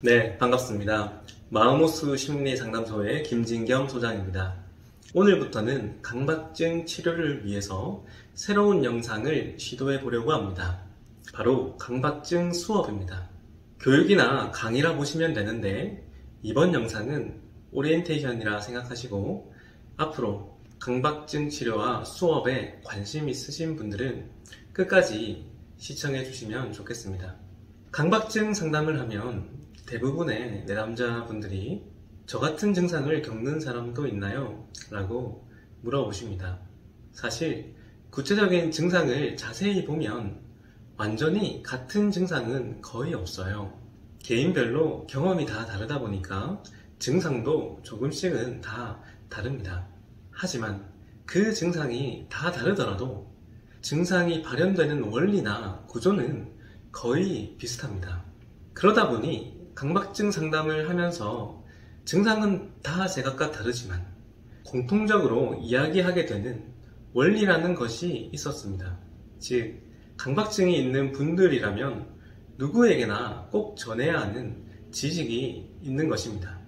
네, 반갑습니다. 마음호수 심리상담소의 김진겸 소장입니다. 오늘부터는 강박증 치료를 위해서 새로운 영상을 시도해 보려고 합니다. 바로 강박증 수업입니다. 교육이나 강의라 보시면 되는데 이번 영상은 오리엔테이션이라 생각하시고 앞으로 강박증 치료와 수업에 관심 있으신 분들은 끝까지 시청해 주시면 좋겠습니다. 강박증 상담을 하면 대부분의 내담자분들이 저 같은 증상을 겪는 사람도 있나요? 라고 물어보십니다. 사실 구체적인 증상을 자세히 보면 완전히 같은 증상은 거의 없어요. 개인별로 경험이 다 다르다 보니까 증상도 조금씩은 다 다릅니다. 하지만 그 증상이 다 다르더라도 증상이 발현되는 원리나 구조는 거의 비슷합니다. 그러다 보니 강박증 상담을 하면서 증상은 다 제각각 다르지만 공통적으로 이야기하게 되는 원리라는 것이 있었습니다. 즉, 강박증이 있는 분들이라면 누구에게나 꼭 전해야 하는 지식이 있는 것입니다.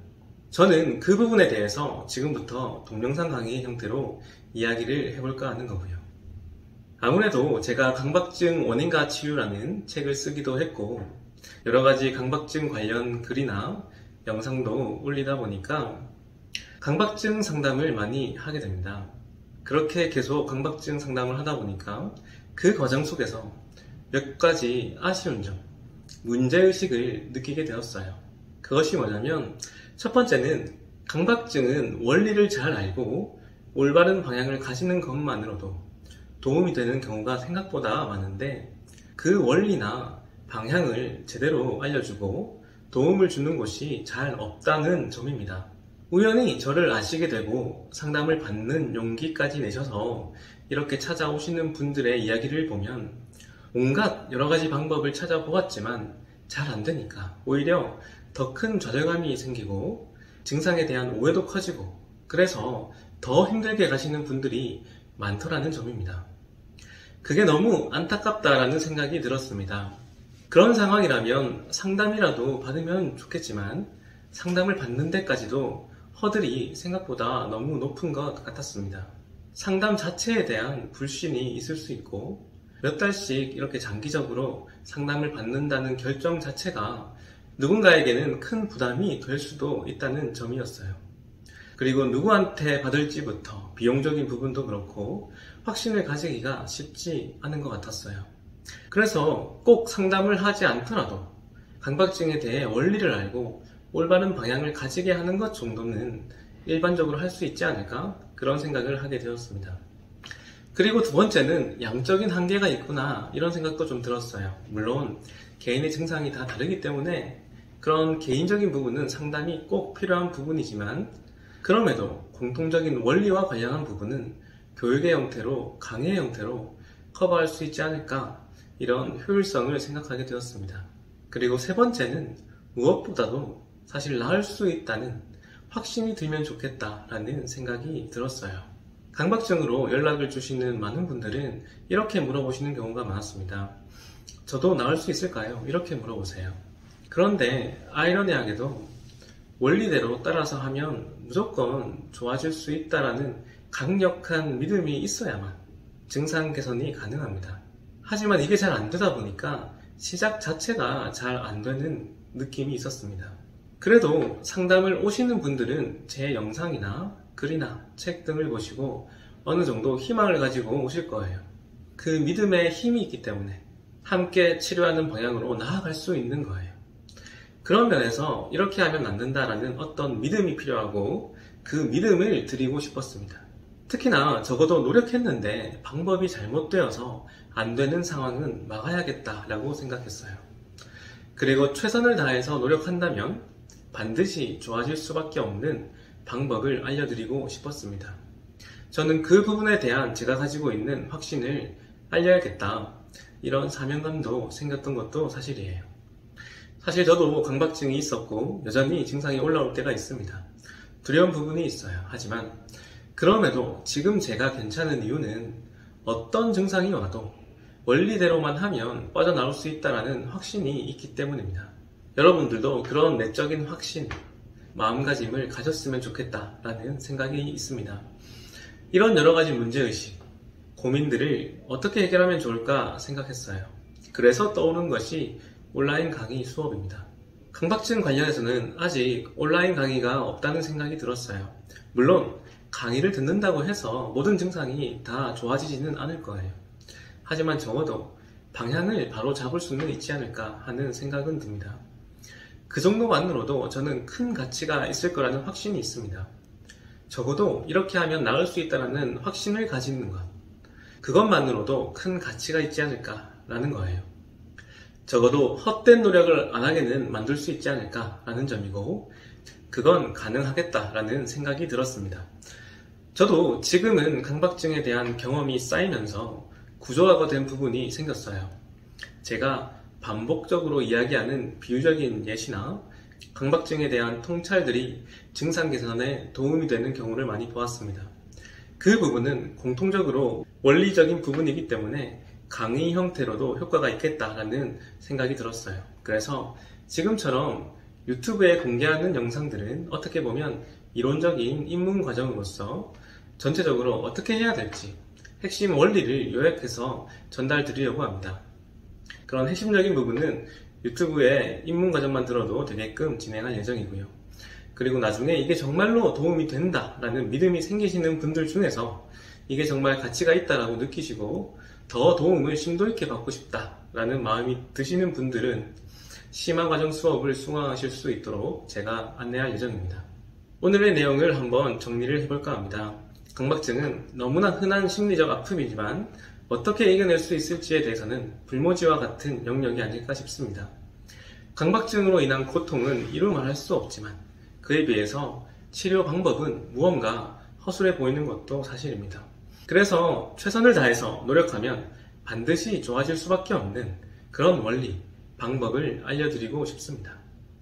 저는 그 부분에 대해서 지금부터 동영상 강의 형태로 이야기를 해볼까 하는 거고요. 아무래도 제가 강박증 원인과 치유라는 책을 쓰기도 했고 여러가지 강박증 관련 글이나 영상도 올리다 보니까 강박증 상담을 많이 하게 됩니다. 그렇게 계속 강박증 상담을 하다 보니까 그 과정 속에서 몇 가지 아쉬운 점, 문제의식을 느끼게 되었어요. 그것이 뭐냐면 첫 번째는 강박증은 원리를 잘 알고 올바른 방향을 가시는 것만으로도 도움이 되는 경우가 생각보다 많은데 그 원리나 방향을 제대로 알려주고 도움을 주는 곳이 잘 없다는 점입니다. 우연히 저를 아시게 되고 상담을 받는 용기까지 내셔서 이렇게 찾아오시는 분들의 이야기를 보면 온갖 여러가지 방법을 찾아보았지만 잘 안되니까 오히려 더 큰 좌절감이 생기고 증상에 대한 오해도 커지고 그래서 더 힘들게 가시는 분들이 많더라는 점입니다. 그게 너무 안타깝다라는 생각이 들었습니다. 그런 상황이라면 상담이라도 받으면 좋겠지만 상담을 받는 데까지도 허들이 생각보다 너무 높은 것 같았습니다. 상담 자체에 대한 불신이 있을 수 있고 몇 달씩 이렇게 장기적으로 상담을 받는다는 결정 자체가 누군가에게는 큰 부담이 될 수도 있다는 점이었어요. 그리고 누구한테 받을지부터 비용적인 부분도 그렇고 확신을 가지기가 쉽지 않은 것 같았어요. 그래서 꼭 상담을 하지 않더라도 강박증에 대해 원리를 알고 올바른 방향을 가지게 하는 것 정도는 일반적으로 할 수 있지 않을까? 그런 생각을 하게 되었습니다. 그리고 두 번째는 양적인 한계가 있구나 이런 생각도 좀 들었어요. 물론 개인의 증상이 다 다르기 때문에 그런 개인적인 부분은 상담이 꼭 필요한 부분이지만 그럼에도 공통적인 원리와 관련한 부분은 교육의 형태로 강의의 형태로 커버할 수 있지 않을까 이런 효율성을 생각하게 되었습니다. 그리고 세 번째는 무엇보다도 사실 나을 수 있다는 확신이 들면 좋겠다라는 생각이 들었어요. 강박증으로 연락을 주시는 많은 분들은 이렇게 물어보시는 경우가 많았습니다. 저도 나을 수 있을까요? 이렇게 물어보세요. 그런데 아이러니하게도 원리대로 따라서 하면 무조건 좋아질 수 있다라는 강력한 믿음이 있어야만 증상 개선이 가능합니다. 하지만 이게 잘 안 되다 보니까 시작 자체가 잘 안 되는 느낌이 있었습니다. 그래도 상담을 오시는 분들은 제 영상이나 글이나 책 등을 보시고 어느 정도 희망을 가지고 오실 거예요. 그 믿음에 힘이 있기 때문에 함께 치료하는 방향으로 나아갈 수 있는 거예요. 그런 면에서 이렇게 하면 안 된다라는 어떤 믿음이 필요하고 그 믿음을 드리고 싶었습니다. 특히나 적어도 노력했는데 방법이 잘못되어서 안 되는 상황은 막아야겠다라고 생각했어요. 그리고 최선을 다해서 노력한다면 반드시 좋아질 수밖에 없는 방법을 알려드리고 싶었습니다. 저는 그 부분에 대한 제가 가지고 있는 확신을 알려야겠다 이런 사명감도 생겼던 것도 사실이에요. 사실 저도 강박증이 있었고 여전히 증상이 올라올 때가 있습니다. 두려운 부분이 있어요. 하지만 그럼에도 지금 제가 괜찮은 이유는 어떤 증상이 와도 원리대로만 하면 빠져나올 수 있다는 확신이 있기 때문입니다. 여러분들도 그런 내적인 확신, 마음가짐을 가졌으면 좋겠다라는 생각이 있습니다. 이런 여러 가지 문제의식, 고민들을 어떻게 해결하면 좋을까 생각했어요. 그래서 떠오른 것이 온라인 강의 수업입니다. 강박증 관련해서는 아직 온라인 강의가 없다는 생각이 들었어요. 물론 강의를 듣는다고 해서 모든 증상이 다 좋아지지는 않을 거예요. 하지만 적어도 방향을 바로 잡을 수는 있지 않을까 하는 생각은 듭니다. 그 정도만으로도 저는 큰 가치가 있을 거라는 확신이 있습니다. 적어도 이렇게 하면 나을 수 있다는 확신을 가지는 것, 그것만으로도 큰 가치가 있지 않을까라는 거예요. 적어도 헛된 노력을 안 하게는 만들 수 있지 않을까라는 점이고, 그건 가능하겠다라는 생각이 들었습니다. 저도 지금은 강박증에 대한 경험이 쌓이면서 구조화가 된 부분이 생겼어요. 제가 반복적으로 이야기하는 비유적인 예시나 강박증에 대한 통찰들이 증상 개선에 도움이 되는 경우를 많이 보았습니다. 그 부분은 공통적으로 원리적인 부분이기 때문에 강의 형태로도 효과가 있겠다라는 생각이 들었어요. 그래서 지금처럼 유튜브에 공개하는 영상들은 어떻게 보면 이론적인 입문 과정으로서 전체적으로 어떻게 해야 될지 핵심 원리를 요약해서 전달 드리려고 합니다. 그런 핵심적인 부분은 유튜브에 입문 과정만 들어도 되게끔 진행할 예정이고요. 그리고 나중에 이게 정말로 도움이 된다라는 믿음이 생기시는 분들 중에서 이게 정말 가치가 있다라고 느끼시고 더 도움을 심도 있게 받고 싶다라는 마음이 드시는 분들은 심화 과정 수업을 수강하실 수 있도록 제가 안내할 예정입니다. 오늘의 내용을 한번 정리를 해볼까 합니다. 강박증은 너무나 흔한 심리적 아픔이지만 어떻게 이겨낼 수 있을지에 대해서는 불모지와 같은 영역이 아닐까 싶습니다. 강박증으로 인한 고통은 이루 말할 수 없지만 그에 비해서 치료 방법은 무언가 허술해 보이는 것도 사실입니다. 그래서 최선을 다해서 노력하면 반드시 좋아질 수밖에 없는 그런 원리, 방법을 알려드리고 싶습니다.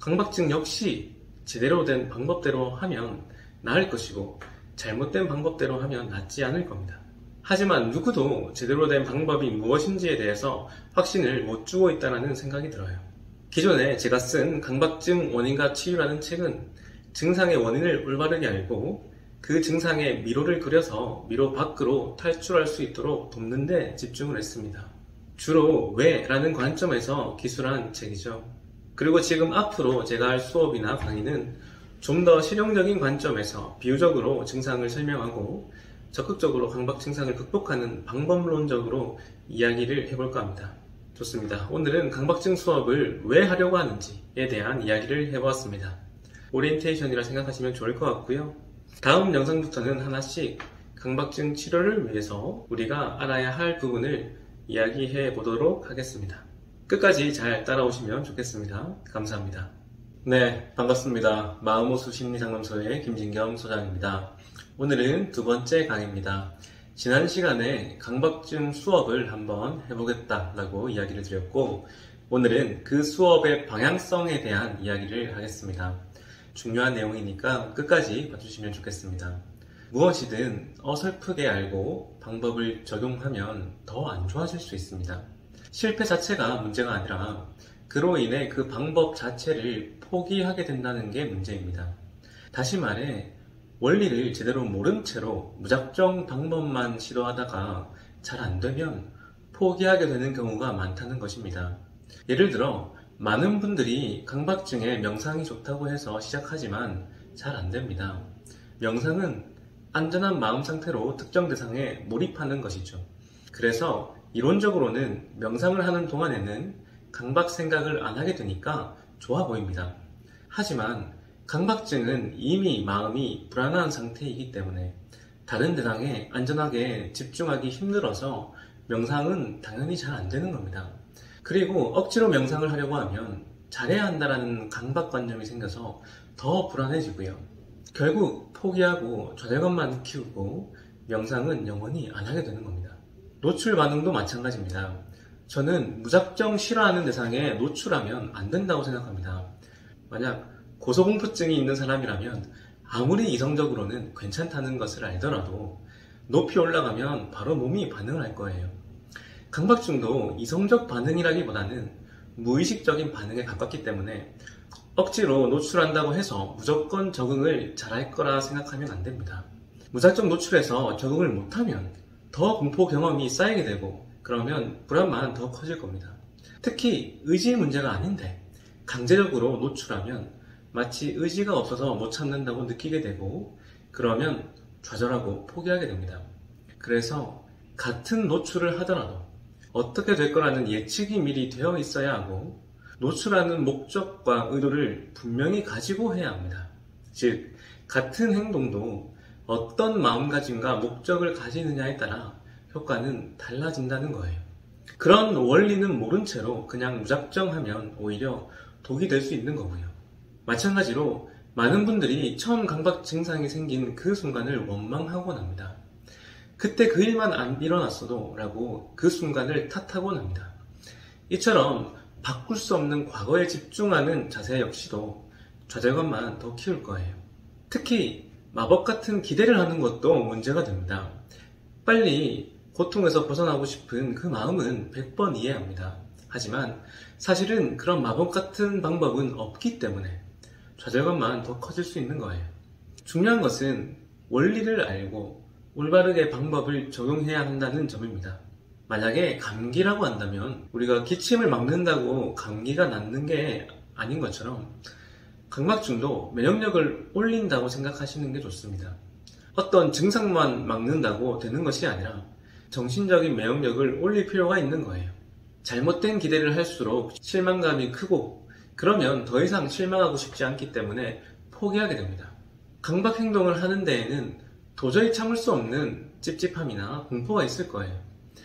강박증 역시 제대로 된 방법대로 하면 나을 것이고 잘못된 방법대로 하면 낫지 않을 겁니다. 하지만 누구도 제대로 된 방법이 무엇인지에 대해서 확신을 못 주고 있다는 생각이 들어요. 기존에 제가 쓴 강박증 원인과 치유라는 책은 증상의 원인을 올바르게 알고 그 증상의 미로를 그려서 미로 밖으로 탈출할 수 있도록 돕는 데 집중을 했습니다. 주로 왜? 라는 관점에서 기술한 책이죠. 그리고 지금 앞으로 제가 할 수업이나 강의는 좀 더 실용적인 관점에서 비유적으로 증상을 설명하고 적극적으로 강박 증상을 극복하는 방법론적으로 이야기를 해볼까 합니다. 좋습니다. 오늘은 강박증 수업을 왜 하려고 하는지에 대한 이야기를 해보았습니다. 오리엔테이션이라 생각하시면 좋을 것 같고요. 다음 영상부터는 하나씩 강박증 치료를 위해서 우리가 알아야 할 부분을 이야기해 보도록 하겠습니다. 끝까지 잘 따라오시면 좋겠습니다. 감사합니다. 네, 반갑습니다. 마음호수 심리상담소의 김진겸 소장입니다. 오늘은 두 번째 강의입니다. 지난 시간에 강박증 수업을 한번 해보겠다라고 이야기를 드렸고, 오늘은 그 수업의 방향성에 대한 이야기를 하겠습니다. 중요한 내용이니까 끝까지 봐주시면 좋겠습니다. 무엇이든 어설프게 알고 방법을 적용하면 더 안 좋아질 수 있습니다. 실패 자체가 문제가 아니라 그로 인해 그 방법 자체를 포기하게 된다는 게 문제입니다. 다시 말해 원리를 제대로 모른 채로 무작정 방법만 시도하다가 잘 안되면 포기하게 되는 경우가 많다는 것입니다. 예를 들어 많은 분들이 강박증에 명상이 좋다고 해서 시작하지만 잘 안됩니다. 명상은 안전한 마음 상태로 특정 대상에 몰입하는 것이죠. 그래서 이론적으로는 명상을 하는 동안에는 강박 생각을 안 하게 되니까 좋아 보입니다. 하지만 강박증은 이미 마음이 불안한 상태이기 때문에 다른 대상에 안전하게 집중하기 힘들어서 명상은 당연히 잘 안 되는 겁니다. 그리고 억지로 명상을 하려고 하면 잘해야 한다는 강박관념이 생겨서 더 불안해지고요. 결국 포기하고 좌절감만 키우고 명상은 영원히 안 하게 되는 겁니다. 노출 반응도 마찬가지입니다. 저는 무작정 싫어하는 대상에 노출하면 안 된다고 생각합니다. 만약 고소공포증이 있는 사람이라면 아무리 이성적으로는 괜찮다는 것을 알더라도 높이 올라가면 바로 몸이 반응을 할 거예요. 강박증도 이성적 반응이라기보다는 무의식적인 반응에 가깝기 때문에 억지로 노출한다고 해서 무조건 적응을 잘할 거라 생각하면 안 됩니다. 무작정 노출해서 적응을 못하면 더 공포 경험이 쌓이게 되고 그러면 불안만 더 커질 겁니다. 특히 의지의 문제가 아닌데 강제적으로 노출하면 마치 의지가 없어서 못 참는다고 느끼게 되고 그러면 좌절하고 포기하게 됩니다. 그래서 같은 노출을 하더라도 어떻게 될 거라는 예측이 미리 되어 있어야 하고 노출하는 목적과 의도를 분명히 가지고 해야 합니다. 즉, 같은 행동도 어떤 마음가짐과 목적을 가지느냐에 따라 효과는 달라진다는 거예요. 그런 원리는 모른 채로 그냥 무작정 하면 오히려 독이 될 수 있는 거고요. 마찬가지로 많은 분들이 처음 강박 증상이 생긴 그 순간을 원망하곤 합니다. 그때 그 일만 안 일어났어도 라고 그 순간을 탓하곤 합니다. 이처럼 바꿀 수 없는 과거에 집중하는 자세 역시도 좌절감만 더 키울 거예요. 특히 마법 같은 기대를 하는 것도 문제가 됩니다. 빨리 고통에서 벗어나고 싶은 그 마음은 100번 이해합니다. 하지만 사실은 그런 마법 같은 방법은 없기 때문에 좌절감만 더 커질 수 있는 거예요. 중요한 것은 원리를 알고 올바르게 방법을 적용해야 한다는 점입니다. 만약에 감기라고 한다면 우리가 기침을 막는다고 감기가 낫는 게 아닌 것처럼 강박증도 면역력을 올린다고 생각하시는 게 좋습니다. 어떤 증상만 막는다고 되는 것이 아니라 정신적인 면역력을 올릴 필요가 있는 거예요. 잘못된 기대를 할수록 실망감이 크고 그러면 더 이상 실망하고 싶지 않기 때문에 포기하게 됩니다. 강박 행동을 하는 데에는 도저히 참을 수 없는 찝찝함이나 공포가 있을 거예요.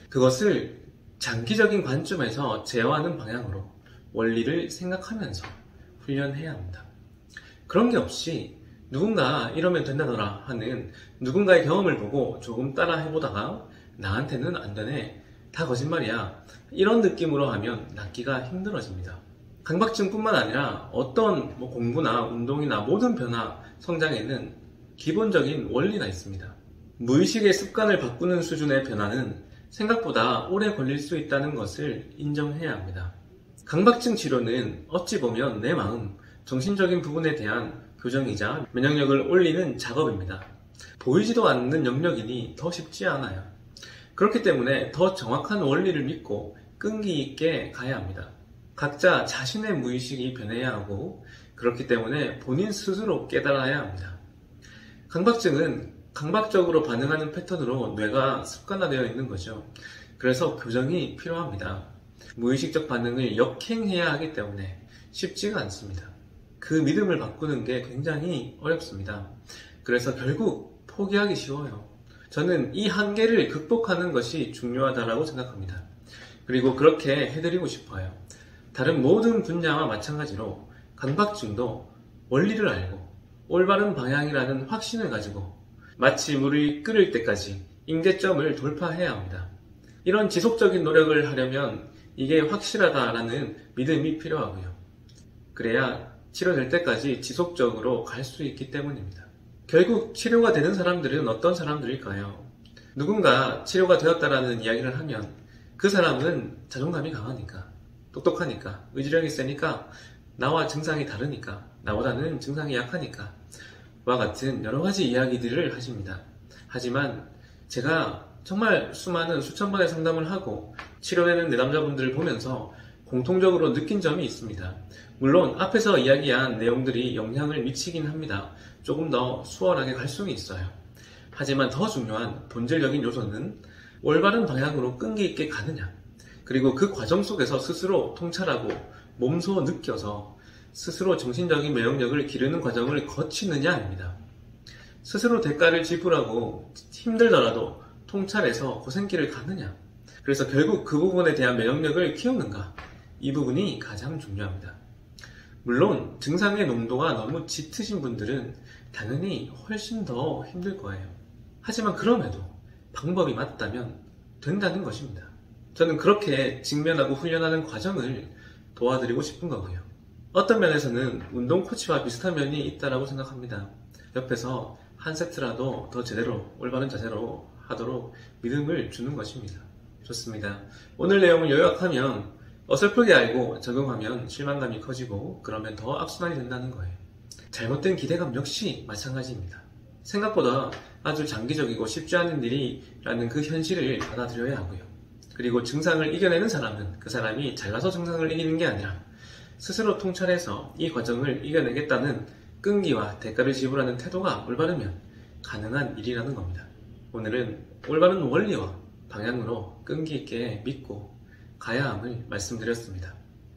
그것을 장기적인 관점에서 제어하는 방향으로 원리를 생각하면서 훈련해야 합니다. 그런 게 없이 누군가 이러면 된다더라 하는 누군가의 경험을 보고 조금 따라 해보다가 나한테는 안 되네, 다 거짓말이야, 이런 느낌으로 하면 낫기가 힘들어집니다. 강박증뿐만 아니라 어떤 공부나 운동이나 모든 변화, 성장에는 기본적인 원리가 있습니다. 무의식의 습관을 바꾸는 수준의 변화는 생각보다 오래 걸릴 수 있다는 것을 인정해야 합니다. 강박증 치료는 어찌 보면 내 마음, 정신적인 부분에 대한 교정이자 면역력을 올리는 작업입니다. 보이지도 않는 영역이니 더 쉽지 않아요. 그렇기 때문에 더 정확한 원리를 믿고 끈기 있게 가야 합니다. 각자 자신의 무의식이 변해야 하고 그렇기 때문에 본인 스스로 깨달아야 합니다. 강박증은 강박적으로 반응하는 패턴으로 뇌가 습관화되어 있는 거죠. 그래서 교정이 필요합니다. 무의식적 반응을 역행해야 하기 때문에 쉽지가 않습니다. 그 믿음을 바꾸는 게 굉장히 어렵습니다. 그래서 결국 포기하기 쉬워요. 저는 이 한계를 극복하는 것이 중요하다고 생각합니다. 그리고 그렇게 해드리고 싶어요. 다른 모든 분야와 마찬가지로 강박증도 원리를 알고 올바른 방향이라는 확신을 가지고 마치 물이 끓을 때까지 임계점을 돌파해야 합니다. 이런 지속적인 노력을 하려면 이게 확실하다라는 믿음이 필요하고요. 그래야 치료될 때까지 지속적으로 갈 수 있기 때문입니다. 결국 치료가 되는 사람들은 어떤 사람들일까요? 누군가 치료가 되었다라는 이야기를 하면 그 사람은 자존감이 강하니까, 똑똑하니까, 의지력이 세니까, 나와 증상이 다르니까, 나보다는 증상이 약하니까 와 같은 여러 가지 이야기들을 하십니다. 하지만 제가 정말 수많은 수천 번의 상담을 하고 치료되는 내담자분들을 보면서 공통적으로 느낀 점이 있습니다. 물론 앞에서 이야기한 내용들이 영향을 미치긴 합니다. 조금 더 수월하게 갈 수는 있어요. 하지만 더 중요한 본질적인 요소는 올바른 방향으로 끈기 있게 가느냐, 그리고 그 과정 속에서 스스로 통찰하고 몸소 느껴서 스스로 정신적인 면역력을 기르는 과정을 거치느냐입니다. 스스로 대가를 지불하고 힘들더라도 통찰해서 고생길을 가느냐, 그래서 결국 그 부분에 대한 면역력을 키우는가, 이 부분이 가장 중요합니다. 물론 증상의 농도가 너무 짙으신 분들은 당연히 훨씬 더 힘들 거예요. 하지만 그럼에도 방법이 맞다면 된다는 것입니다. 저는 그렇게 직면하고 훈련하는 과정을 도와드리고 싶은 거고요. 어떤 면에서는 운동 코치와 비슷한 면이 있다고 생각합니다. 옆에서 한 세트라도 더 제대로 올바른 자세로 하도록 믿음을 주는 것입니다. 좋습니다. 오늘 내용을 요약하면 어설프게 알고 적용하면 실망감이 커지고 그러면 더 악순환이 된다는 거예요. 잘못된 기대감 역시 마찬가지입니다. 생각보다 아주 장기적이고 쉽지 않은 일이라는 그 현실을 받아들여야 하고요. 그리고 증상을 이겨내는 사람은 그 사람이 잘나서 증상을 이기는 게 아니라 스스로 통찰해서 이 과정을 이겨내겠다는 끈기와 대가를 지불하는 태도가 올바르면 가능한 일이라는 겁니다. 오늘은 올바른 원리와 방향으로 끈기 있게 믿고 가야 함을 말씀드렸습니다.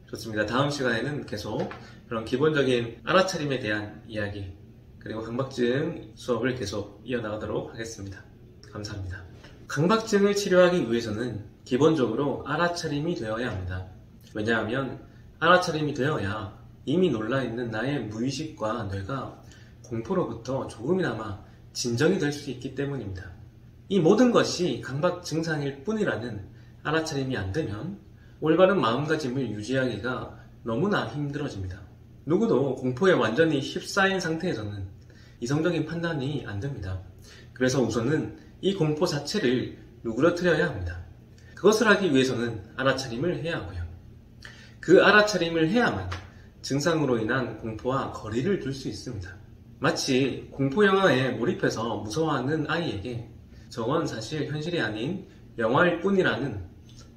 좋습니다. 다음 시간에는 계속 그런 기본적인 알아차림에 대한 이야기 그리고 강박증 수업을 계속 이어나가도록 하겠습니다. 감사합니다. 강박증을 치료하기 위해서는 기본적으로 알아차림이 되어야 합니다. 왜냐하면 알아차림이 되어야 이미 놀라있는 나의 무의식과 뇌가 공포로부터 조금이나마 진정이 될 수 있기 때문입니다. 이 모든 것이 강박 증상일 뿐이라는 알아차림이 안 되면 올바른 마음가짐을 유지하기가 너무나 힘들어집니다. 누구도 공포에 완전히 휩싸인 상태에서는 이성적인 판단이 안 됩니다. 그래서 우선은 이 공포 자체를 누그러뜨려야 합니다. 그것을 하기 위해서는 알아차림을 해야 하고요. 그 알아차림을 해야만 증상으로 인한 공포와 거리를 둘 수 있습니다. 마치 공포 영화에 몰입해서 무서워하는 아이에게 저건 사실 현실이 아닌 영화일 뿐이라는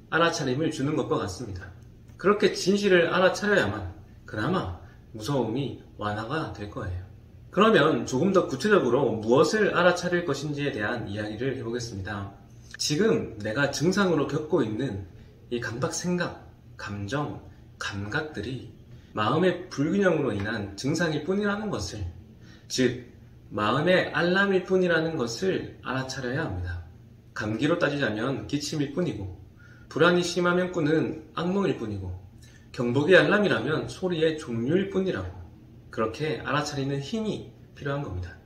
알아차림을 주는 것과 같습니다. 그렇게 진실을 알아차려야만 그나마 무서움이 완화가 될 거예요. 그러면 조금 더 구체적으로 무엇을 알아차릴 것인지에 대한 이야기를 해보겠습니다. 지금 내가 증상으로 겪고 있는 이 강박 생각, 감정, 감각들이 마음의 불균형으로 인한 증상일 뿐이라는 것을, 즉 마음의 알람일 뿐이라는 것을 알아차려야 합니다. 감기로 따지자면 기침일 뿐이고, 불안이 심하면 꾸는 악몽일 뿐이고, 경보기 알람이라면 소리의 종류일 뿐이라고, 그렇게 알아차리는 힘이 필요한 겁니다.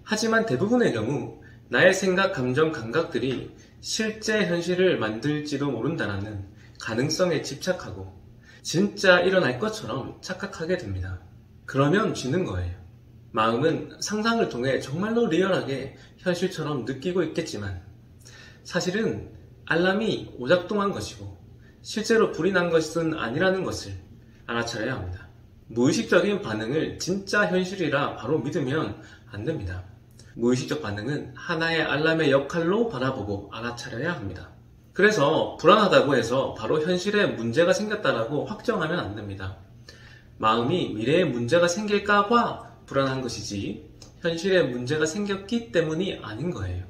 하지만 대부분의 경우 나의 생각, 감정, 감각들이 실제 현실을 만들지도 모른다는 가능성에 집착하고 진짜 일어날 것처럼 착각하게 됩니다. 그러면 쥐는 거예요. 마음은 상상을 통해 정말로 리얼하게 현실처럼 느끼고 있겠지만 사실은 알람이 오작동한 것이고 실제로 불이 난 것은 아니라는 것을 알아차려야 합니다. 무의식적인 반응을 진짜 현실이라 바로 믿으면 안 됩니다. 무의식적 반응은 하나의 알람의 역할로 바라보고 알아차려야 합니다. 그래서 불안하다고 해서 바로 현실에 문제가 생겼다라고 확정하면 안 됩니다. 마음이 미래에 문제가 생길까봐 불안한 것이지 현실에 문제가 생겼기 때문이 아닌 거예요.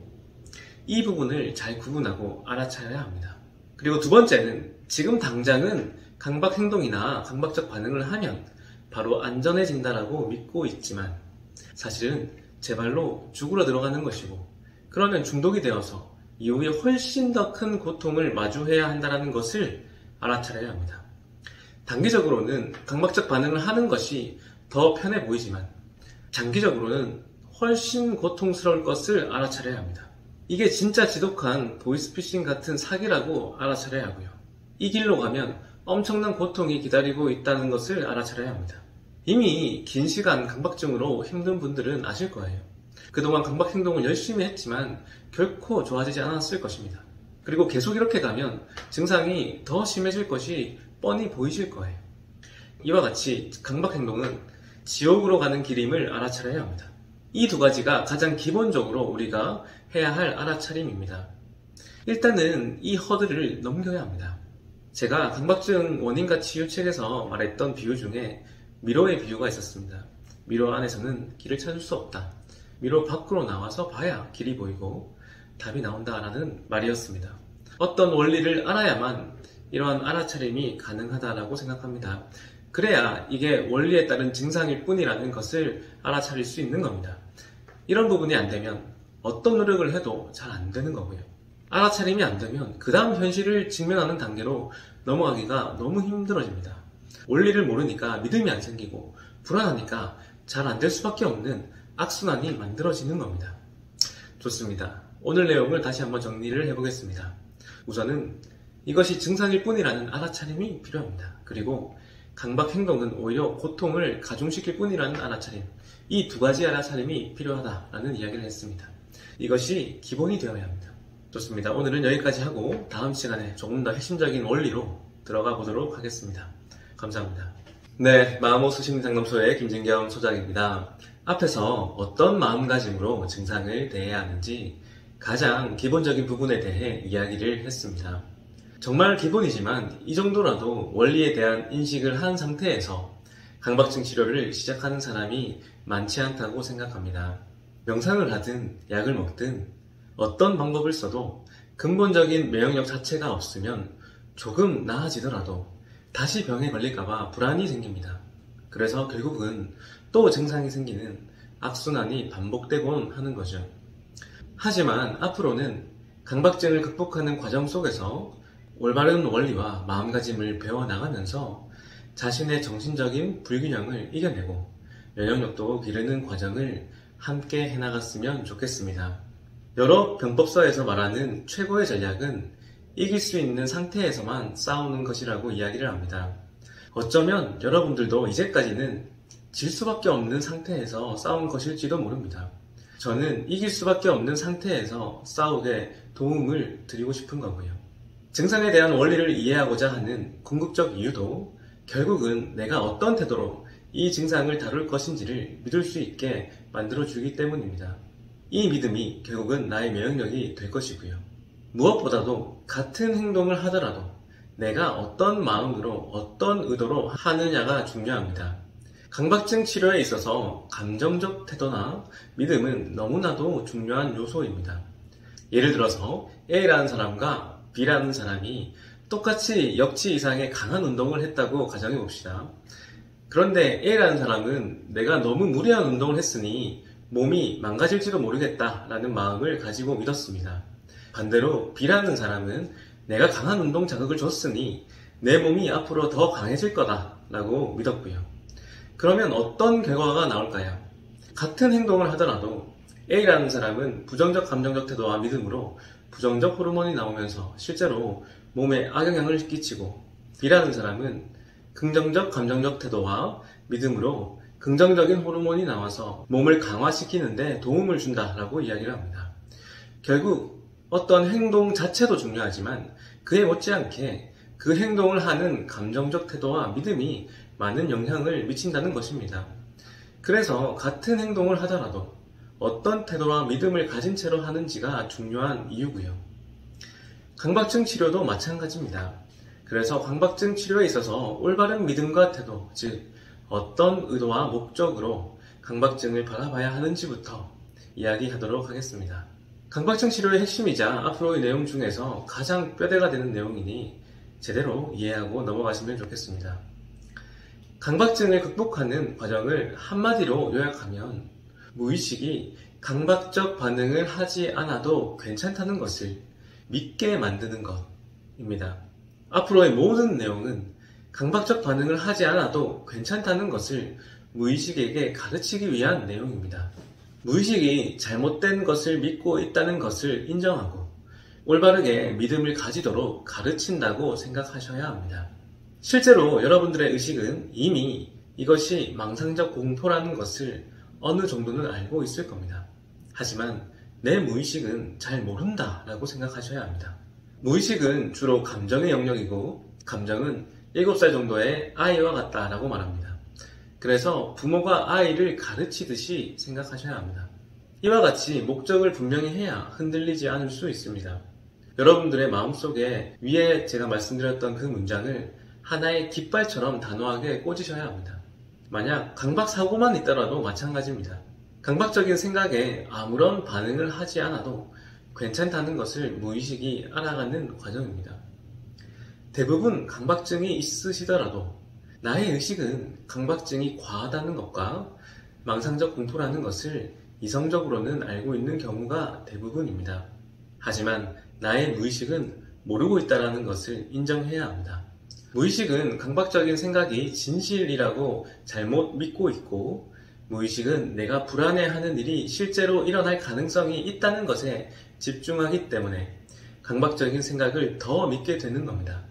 이 부분을 잘 구분하고 알아차려야 합니다. 그리고 두 번째는 지금 당장은 강박 행동이나 강박적 반응을 하면 바로 안전해진다라고 믿고 있지만 사실은 제 발로 죽으러 들어가는 것이고 그러면 중독이 되어서 이후에 훨씬 더 큰 고통을 마주해야 한다는 것을 알아차려야 합니다. 단기적으로는 강박적 반응을 하는 것이 더 편해 보이지만 장기적으로는 훨씬 고통스러울 것을 알아차려야 합니다. 이게 진짜 지독한 보이스피싱 같은 사기라고 알아차려야 하고요. 이 길로 가면 엄청난 고통이 기다리고 있다는 것을 알아차려야 합니다. 이미 긴 시간 강박증으로 힘든 분들은 아실 거예요. 그동안 강박 행동을 열심히 했지만 결코 좋아지지 않았을 것입니다. 그리고 계속 이렇게 가면 증상이 더 심해질 것이 뻔히 보이실 거예요. 이와 같이 강박 행동은 지옥으로 가는 길임을 알아차려야 합니다. 이 두 가지가 가장 기본적으로 우리가 해야 할 알아차림입니다. 일단은 이 허들을 넘겨야 합니다. 제가 강박증 원인과 치유책에서 말했던 비유 중에 미로의 비유가 있었습니다. 미로 안에서는 길을 찾을 수 없다. 미로 밖으로 나와서 봐야 길이 보이고 답이 나온다라는 말이었습니다. 어떤 원리를 알아야만 이러한 알아차림이 가능하다라고 생각합니다. 그래야 이게 원리에 따른 증상일 뿐이라는 것을 알아차릴 수 있는 겁니다. 이런 부분이 안 되면 어떤 노력을 해도 잘 안 되는 거고요. 알아차림이 안 되면 그 다음 현실을 직면하는 단계로 넘어가기가 너무 힘들어집니다. 원리를 모르니까 믿음이 안 생기고 불안하니까 잘 안 될 수밖에 없는 악순환이 만들어지는 겁니다. 좋습니다. 오늘 내용을 다시 한번 정리를 해보겠습니다. 우선은 이것이 증상일 뿐이라는 알아차림이 필요합니다. 그리고 강박 행동은 오히려 고통을 가중시킬 뿐이라는 알아차림, 이 두 가지 알아차림이 필요하다라는 이야기를 했습니다. 이것이 기본이 되어야 합니다. 좋습니다. 오늘은 여기까지 하고 다음 시간에 조금 더 핵심적인 원리로 들어가 보도록 하겠습니다. 감사합니다. 네, 마음호수 심리상담소의 김진겸 소장입니다. 앞에서 어떤 마음가짐으로 증상을 대해야 하는지 가장 기본적인 부분에 대해 이야기를 했습니다. 정말 기본이지만 이 정도라도 원리에 대한 인식을 한 상태에서 강박증 치료를 시작하는 사람이 많지 않다고 생각합니다. 명상을 하든 약을 먹든 어떤 방법을 써도 근본적인 면역력 자체가 없으면 조금 나아지더라도 다시 병에 걸릴까봐 불안이 생깁니다. 그래서 결국은 또 증상이 생기는 악순환이 반복되곤 하는 거죠. 하지만 앞으로는 강박증을 극복하는 과정 속에서 올바른 원리와 마음가짐을 배워나가면서 자신의 정신적인 불균형을 이겨내고 면역력도 기르는 과정을 함께 해나갔으면 좋겠습니다. 여러 병법서에서 말하는 최고의 전략은 이길 수 있는 상태에서만 싸우는 것이라고 이야기를 합니다. 어쩌면 여러분들도 이제까지는 질 수밖에 없는 상태에서 싸운 것일지도 모릅니다. 저는 이길 수밖에 없는 상태에서 싸우게 도움을 드리고 싶은 거고요. 증상에 대한 원리를 이해하고자 하는 궁극적 이유도 결국은 내가 어떤 태도로 이 증상을 다룰 것인지를 믿을 수 있게 만들어주기 때문입니다. 이 믿음이 결국은 나의 면역력이 될 것이고요. 무엇보다도 같은 행동을 하더라도 내가 어떤 마음으로 어떤 의도로 하느냐가 중요합니다. 강박증 치료에 있어서 감정적 태도나 믿음은 너무나도 중요한 요소입니다. 예를 들어서 A라는 사람과 B라는 사람이 똑같이 역치 이상의 강한 운동을 했다고 가정해 봅시다. 그런데 A라는 사람은 내가 너무 무리한 운동을 했으니 몸이 망가질지도 모르겠다라는 마음을 가지고 믿었습니다. 반대로 B라는 사람은 내가 강한 운동 자극을 줬으니 내 몸이 앞으로 더 강해질 거다라고 믿었고요. 그러면 어떤 결과가 나올까요? 같은 행동을 하더라도 A라는 사람은 부정적 감정적 태도와 믿음으로 부정적 호르몬이 나오면서 실제로 몸에 악영향을 끼치고 B라는 사람은 긍정적 감정적 태도와 믿음으로 긍정적인 호르몬이 나와서 몸을 강화시키는데 도움을 준다라고 이야기를 합니다. 결국 어떤 행동 자체도 중요하지만 그에 못지않게 그 행동을 하는 감정적 태도와 믿음이 많은 영향을 미친다는 것입니다. 그래서 같은 행동을 하더라도 어떤 태도와 믿음을 가진 채로 하는지가 중요한 이유고요. 강박증 치료도 마찬가지입니다. 그래서 강박증 치료에 있어서 올바른 믿음과 태도, 즉 어떤 의도와 목적으로 강박증을 바라봐야 하는지부터 이야기하도록 하겠습니다. 강박증 치료의 핵심이자 앞으로의 내용 중에서 가장 뼈대가 되는 내용이니 제대로 이해하고 넘어가시면 좋겠습니다. 강박증을 극복하는 과정을 한마디로 요약하면 무의식이 강박적 반응을 하지 않아도 괜찮다는 것을 믿게 만드는 것입니다. 앞으로의 모든 내용은 강박적 반응을 하지 않아도 괜찮다는 것을 무의식에게 가르치기 위한 내용입니다. 무의식이 잘못된 것을 믿고 있다는 것을 인정하고 올바르게 믿음을 가지도록 가르친다고 생각하셔야 합니다. 실제로 여러분들의 의식은 이미 이것이 망상적 공포라는 것을 어느 정도는 알고 있을 겁니다. 하지만 내 무의식은 잘 모른다라고 생각하셔야 합니다. 무의식은 주로 감정의 영역이고 감정은 7살 정도의 아이와 같다라고 말합니다. 그래서 부모가 아이를 가르치듯이 생각하셔야 합니다. 이와 같이 목적을 분명히 해야 흔들리지 않을 수 있습니다. 여러분들의 마음속에 위에 제가 말씀드렸던 그 문장을 하나의 깃발처럼 단호하게 꽂으셔야 합니다. 만약 강박사고만 있더라도 마찬가지입니다. 강박적인 생각에 아무런 반응을 하지 않아도 괜찮다는 것을 무의식이 알아가는 과정입니다. 대부분 강박증이 있으시더라도 나의 의식은 강박증이 과하다는 것과 망상적 공포라는 것을 이성적으로는 알고 있는 경우가 대부분입니다. 하지만 나의 무의식은 모르고 있다는 것을 인정해야 합니다. 무의식은 강박적인 생각이 진실이라고 잘못 믿고 있고 무의식은 내가 불안해하는 일이 실제로 일어날 가능성이 있다는 것에 집중하기 때문에 강박적인 생각을 더 믿게 되는 겁니다.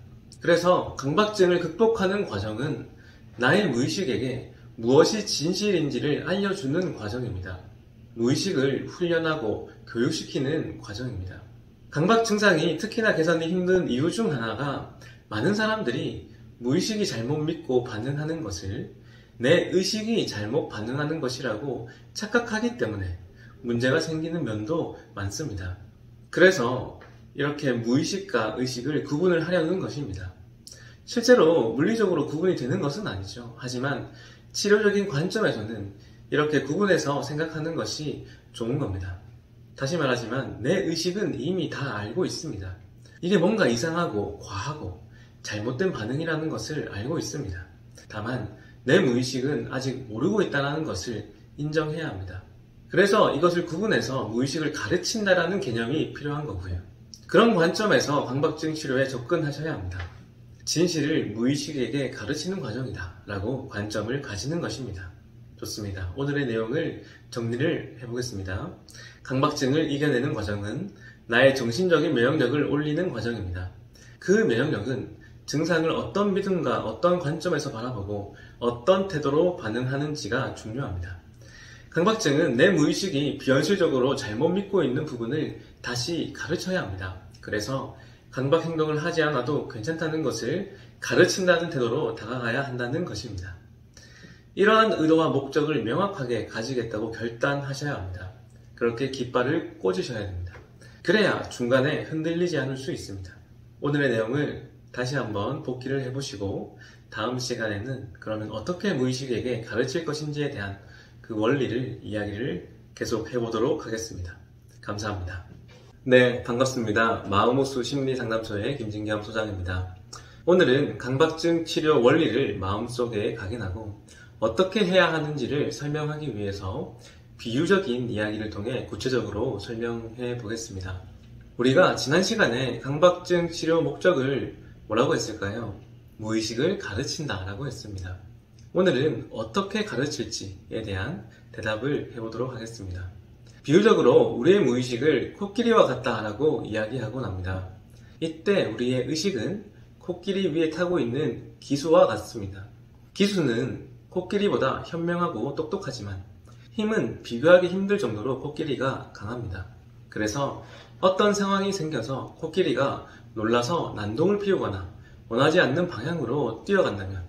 그래서 강박증을 극복하는 과정은 나의 무의식에게 무엇이 진실인지를 알려주는 과정입니다. 무의식을 훈련하고 교육시키는 과정입니다. 강박 증상이 특히나 개선이 힘든 이유 중 하나가 많은 사람들이 무의식이 잘못 믿고 반응하는 것을 내 의식이 잘못 반응하는 것이라고 착각하기 때문에 문제가 생기는 면도 많습니다. 그래서 이렇게 무의식과 의식을 구분을 하려는 것입니다. 실제로 물리적으로 구분이 되는 것은 아니죠. 하지만 치료적인 관점에서는 이렇게 구분해서 생각하는 것이 좋은 겁니다. 다시 말하지만 내 의식은 이미 다 알고 있습니다. 이게 뭔가 이상하고 과하고 잘못된 반응이라는 것을 알고 있습니다. 다만 내 무의식은 아직 모르고 있다는 것을 인정해야 합니다. 그래서 이것을 구분해서 무의식을 가르친다라는 개념이 필요한 거고요. 그런 관점에서 강박증 치료에 접근하셔야 합니다. 진실을 무의식에게 가르치는 과정이다 라고 관점을 가지는 것입니다. 좋습니다. 오늘의 내용을 정리를 해보겠습니다. 강박증을 이겨내는 과정은 나의 정신적인 면역력을 올리는 과정입니다. 그 면역력은 증상을 어떤 믿음과 어떤 관점에서 바라보고 어떤 태도로 반응하는지가 중요합니다. 강박증은 내 무의식이 비현실적으로 잘못 믿고 있는 부분을 다시 가르쳐야 합니다. 그래서 강박 행동을 하지 않아도 괜찮다는 것을 가르친다는 태도로 다가가야 한다는 것입니다. 이러한 의도와 목적을 명확하게 가지겠다고 결단하셔야 합니다. 그렇게 깃발을 꽂으셔야 됩니다. 그래야 중간에 흔들리지 않을 수 있습니다. 오늘의 내용을 다시 한번 복기를 해보시고 다음 시간에는 그러면 어떻게 무의식에게 가르칠 것인지에 대한 그 원리를 이야기를 계속 해보도록 하겠습니다. 감사합니다. 네, 반갑습니다. 마음호수 심리상담소의 김진겸 소장입니다. 오늘은 강박증 치료 원리를 마음속에 각인하고 어떻게 해야 하는지를 설명하기 위해서 비유적인 이야기를 통해 구체적으로 설명해 보겠습니다. 우리가 지난 시간에 강박증 치료 목적을 뭐라고 했을까요? 무의식을 가르친다 라고 했습니다. 오늘은 어떻게 가르칠지에 대한 대답을 해보도록 하겠습니다. 비유적으로 우리의 무의식을 코끼리와 같다 라고 이야기하곤 합니다. 이때 우리의 의식은 코끼리 위에 타고 있는 기수와 같습니다. 기수는 코끼리보다 현명하고 똑똑하지만 힘은 비교하기 힘들 정도로 코끼리가 강합니다. 그래서 어떤 상황이 생겨서 코끼리가 놀라서 난동을 피우거나 원하지 않는 방향으로 뛰어간다면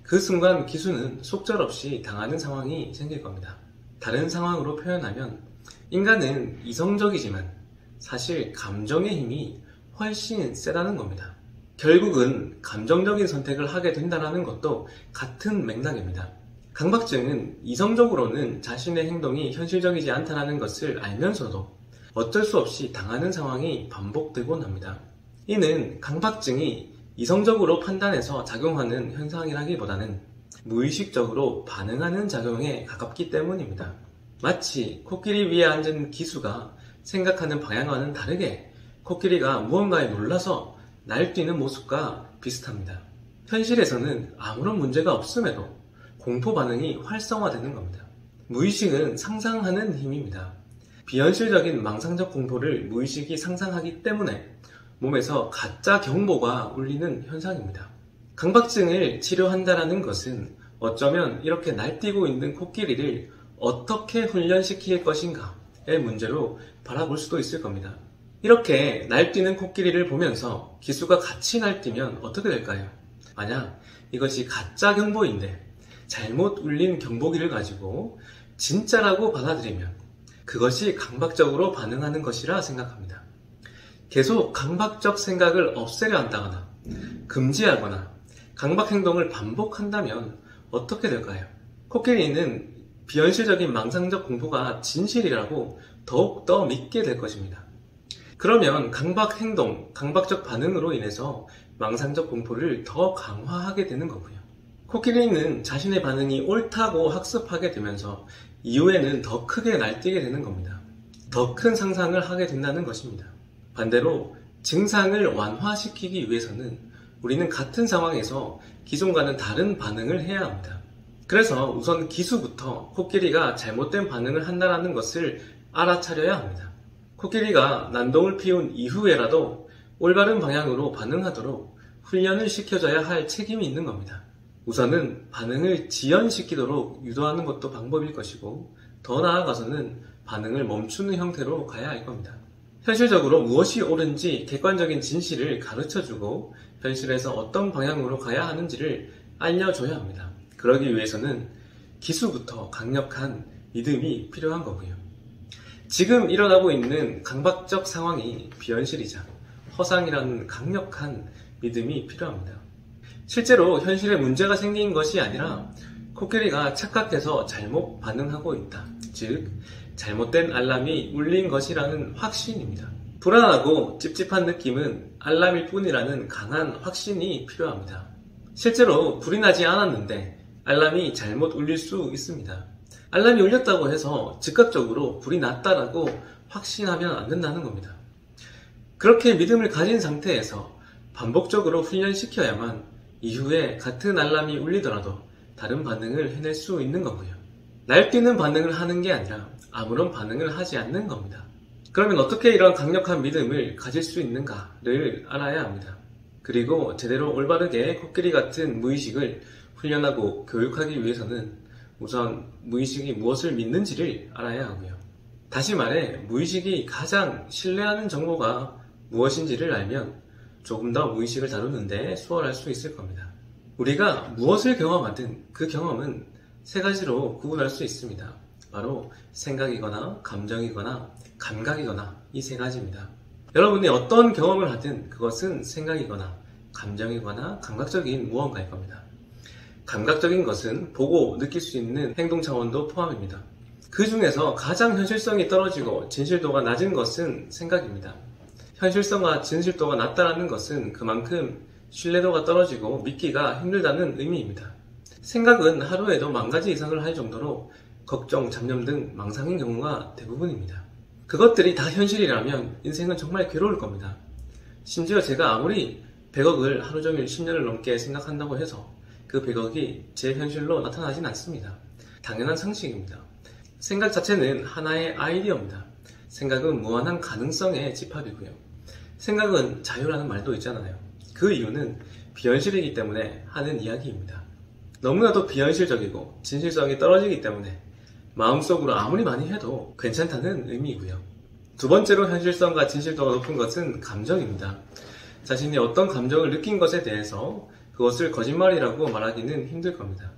그 순간 기수는 속절없이 당하는 상황이 생길 겁니다. 다른 상황으로 표현하면 인간은 이성적이지만 사실 감정의 힘이 훨씬 세다는 겁니다. 결국은 감정적인 선택을 하게 된다는 것도 같은 맥락입니다. 강박증은 이성적으로는 자신의 행동이 현실적이지 않다는 것을 알면서도 어쩔 수 없이 당하는 상황이 반복되곤 합니다. 이는 강박증이 이성적으로 판단해서 작용하는 현상이라기보다는 무의식적으로 반응하는 작용에 가깝기 때문입니다. 마치 코끼리 위에 앉은 기수가 생각하는 방향과는 다르게 코끼리가 무언가에 놀라서 날뛰는 모습과 비슷합니다. 현실에서는 아무런 문제가 없음에도 공포 반응이 활성화되는 겁니다. 무의식은 상상하는 힘입니다. 비현실적인 망상적 공포를 무의식이 상상하기 때문에 몸에서 가짜 경보가 울리는 현상입니다. 강박증을 치료한다는 것은 어쩌면 이렇게 날뛰고 있는 코끼리를 어떻게 훈련시킬 것인가의 문제로 바라볼 수도 있을 겁니다. 이렇게 날뛰는 코끼리를 보면서 기수가 같이 날뛰면 어떻게 될까요? 만약 이것이 가짜 경보인데 잘못 울린 경보기를 가지고 진짜라고 받아들이면 그것이 강박적으로 반응하는 것이라 생각합니다. 계속 강박적 생각을 없애려 한다거나 금지하거나 강박 행동을 반복한다면 어떻게 될까요? 코끼리는 비현실적인 망상적 공포가 진실이라고 더욱더 믿게 될 것입니다. 그러면 강박 행동, 강박적 반응으로 인해서 망상적 공포를 더 강화하게 되는 거고요. 코끼리는 자신의 반응이 옳다고 학습하게 되면서 이후에는 더 크게 날뛰게 되는 겁니다. 더 큰 상상을 하게 된다는 것입니다. 반대로 증상을 완화시키기 위해서는 우리는 같은 상황에서 기존과는 다른 반응을 해야 합니다. 그래서 우선 기수부터 코끼리가 잘못된 반응을 한다는 것을 알아차려야 합니다. 코끼리가 난동을 피운 이후에라도 올바른 방향으로 반응하도록 훈련을 시켜줘야 할 책임이 있는 겁니다. 우선은 반응을 지연시키도록 유도하는 것도 방법일 것이고 더 나아가서는 반응을 멈추는 형태로 가야 할 겁니다. 현실적으로 무엇이 옳은지 객관적인 진실을 가르쳐주고 현실에서 어떤 방향으로 가야 하는지를 알려줘야 합니다. 그러기 위해서는 기수부터 강력한 믿음이 필요한 거고요. 지금 일어나고 있는 강박적 상황이 비현실이자 허상이라는 강력한 믿음이 필요합니다. 실제로 현실에 문제가 생긴 것이 아니라 코끼리가 착각해서 잘못 반응하고 있다. 즉, 잘못된 알람이 울린 것이라는 확신입니다. 불안하고 찝찝한 느낌은 알람일 뿐이라는 강한 확신이 필요합니다. 실제로 불이 나지 않았는데 알람이 잘못 울릴 수 있습니다. 알람이 울렸다고 해서 즉각적으로 불이 났다라고 확신하면 안 된다는 겁니다. 그렇게 믿음을 가진 상태에서 반복적으로 훈련시켜야만 이후에 같은 알람이 울리더라도 다른 반응을 해낼 수 있는 거고요. 날뛰는 반응을 하는 게 아니라 아무런 반응을 하지 않는 겁니다. 그러면 어떻게 이런 강력한 믿음을 가질 수 있는가를 알아야 합니다. 그리고 제대로 올바르게 코끼리 같은 무의식을 훈련하고 교육하기 위해서는 우선 무의식이 무엇을 믿는지를 알아야 하고요. 다시 말해 무의식이 가장 신뢰하는 정보가 무엇인지를 알면 조금 더 무의식을 다루는데 수월할 수 있을 겁니다. 우리가 무엇을 경험하든 그 경험은 세 가지로 구분할 수 있습니다. 바로 생각이거나 감정이거나 감각이거나 이 세 가지입니다. 여러분이 어떤 경험을 하든 그것은 생각이거나 감정이거나 감각적인 무언가일 겁니다. 감각적인 것은 보고 느낄 수 있는 행동 차원도 포함입니다. 그 중에서 가장 현실성이 떨어지고 진실도가 낮은 것은 생각입니다. 현실성과 진실도가 낮다는 것은 그만큼 신뢰도가 떨어지고 믿기가 힘들다는 의미입니다. 생각은 하루에도 10,000가지 이상을 할 정도로 걱정, 잡념 등 망상인 경우가 대부분입니다. 그것들이 다 현실이라면 인생은 정말 괴로울 겁니다. 심지어 제가 아무리 100억을 하루 종일 10년을 넘게 생각한다고 해서 그 100억이 제 현실로 나타나진 않습니다. 당연한 상식입니다. 생각 자체는 하나의 아이디어입니다. 생각은 무한한 가능성의 집합이고요. 생각은 자유라는 말도 있잖아요. 그 이유는 비현실이기 때문에 하는 이야기입니다. 너무나도 비현실적이고 진실성이 떨어지기 때문에 마음속으로 아무리 많이 해도 괜찮다는 의미이고요. 두 번째로 현실성과 진실도가 높은 것은 감정입니다. 자신이 어떤 감정을 느낀 것에 대해서 그것을 거짓말이라고 말하기는 힘들 겁니다.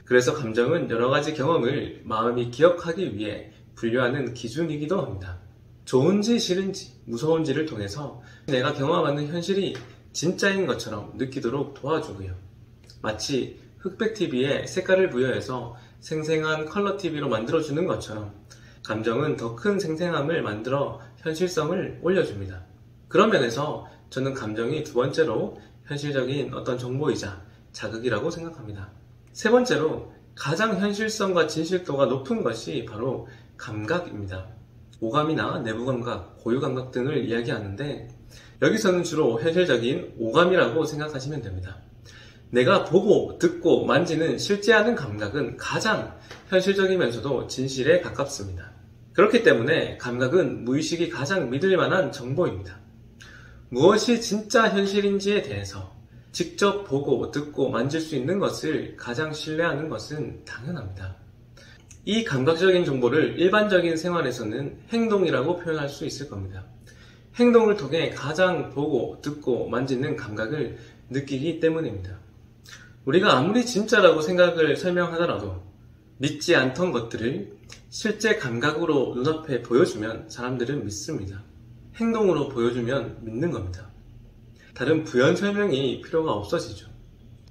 그래서 감정은 여러 가지 경험을 마음이 기억하기 위해 분류하는 기준이기도 합니다. 좋은지 싫은지 무서운지를 통해서 내가 경험하는 현실이 진짜인 것처럼 느끼도록 도와주고요. 마치 흑백 TV에 색깔을 부여해서 생생한 컬러 TV로 만들어주는 것처럼 감정은 더 큰 생생함을 만들어 현실성을 올려줍니다. 그런 면에서 저는 감정이 두 번째로 현실적인 어떤 정보이자 자극이라고 생각합니다. 세 번째로 가장 현실성과 진실도가 높은 것이 바로 감각입니다. 오감이나 내부감각, 고유감각 등을 이야기하는데 여기서는 주로 현실적인 오감이라고 생각하시면 됩니다. 내가 보고, 듣고, 만지는 실제하는 감각은 가장 현실적이면서도 진실에 가깝습니다. 그렇기 때문에 감각은 무의식이 가장 믿을 만한 정보입니다. 무엇이 진짜 현실인지에 대해서 직접 보고, 듣고, 만질 수 있는 것을 가장 신뢰하는 것은 당연합니다. 이 감각적인 정보를 일반적인 생활에서는 행동이라고 표현할 수 있을 겁니다. 행동을 통해 가장 보고, 듣고, 만지는 감각을 느끼기 때문입니다. 우리가 아무리 진짜라고 생각을 설명하더라도 믿지 않던 것들을 실제 감각으로 눈앞에 보여주면 사람들은 믿습니다. 행동으로 보여주면 믿는 겁니다. 다른 부연 설명이 필요가 없어지죠.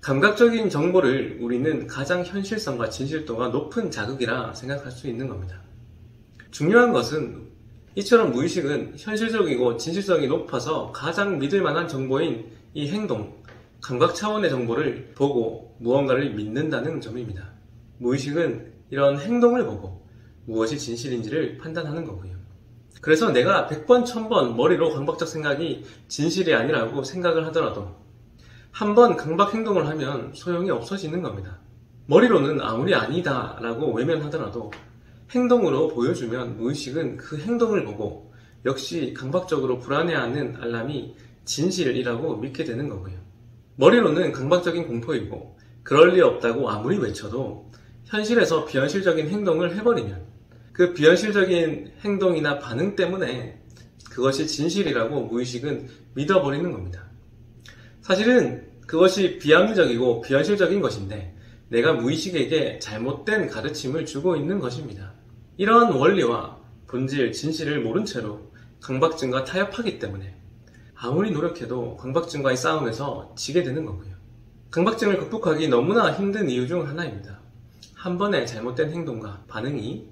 감각적인 정보를 우리는 가장 현실성과 진실도가 높은 자극이라 생각할 수 있는 겁니다. 중요한 것은 이처럼 무의식은 현실적이고 진실성이 높아서 가장 믿을 만한 정보인 이 행동, 감각 차원의 정보를 보고 무언가를 믿는다는 점입니다. 무의식은 이런 행동을 보고 무엇이 진실인지를 판단하는 거고요. 그래서 내가 100번, 1000번 머리로 강박적 생각이 진실이 아니라고 생각을 하더라도 한 번 강박 행동을 하면 소용이 없어지는 겁니다. 머리로는 아무리 아니다 라고 외면하더라도 행동으로 보여주면 무의식은 그 행동을 보고 역시 강박적으로 불안해하는 알람이 진실이라고 믿게 되는 거고요. 머리로는 강박적인 공포이고 그럴 리 없다고 아무리 외쳐도 현실에서 비현실적인 행동을 해버리면 그 비현실적인 행동이나 반응 때문에 그것이 진실이라고 무의식은 믿어버리는 겁니다. 사실은 그것이 비합리적이고 비현실적인 것인데 내가 무의식에게 잘못된 가르침을 주고 있는 것입니다. 이러한 원리와 본질, 진실을 모른 채로 강박증과 타협하기 때문에 아무리 노력해도 강박증과의 싸움에서 지게 되는 거고요. 강박증을 극복하기 너무나 힘든 이유 중 하나입니다. 한 번의 잘못된 행동과 반응이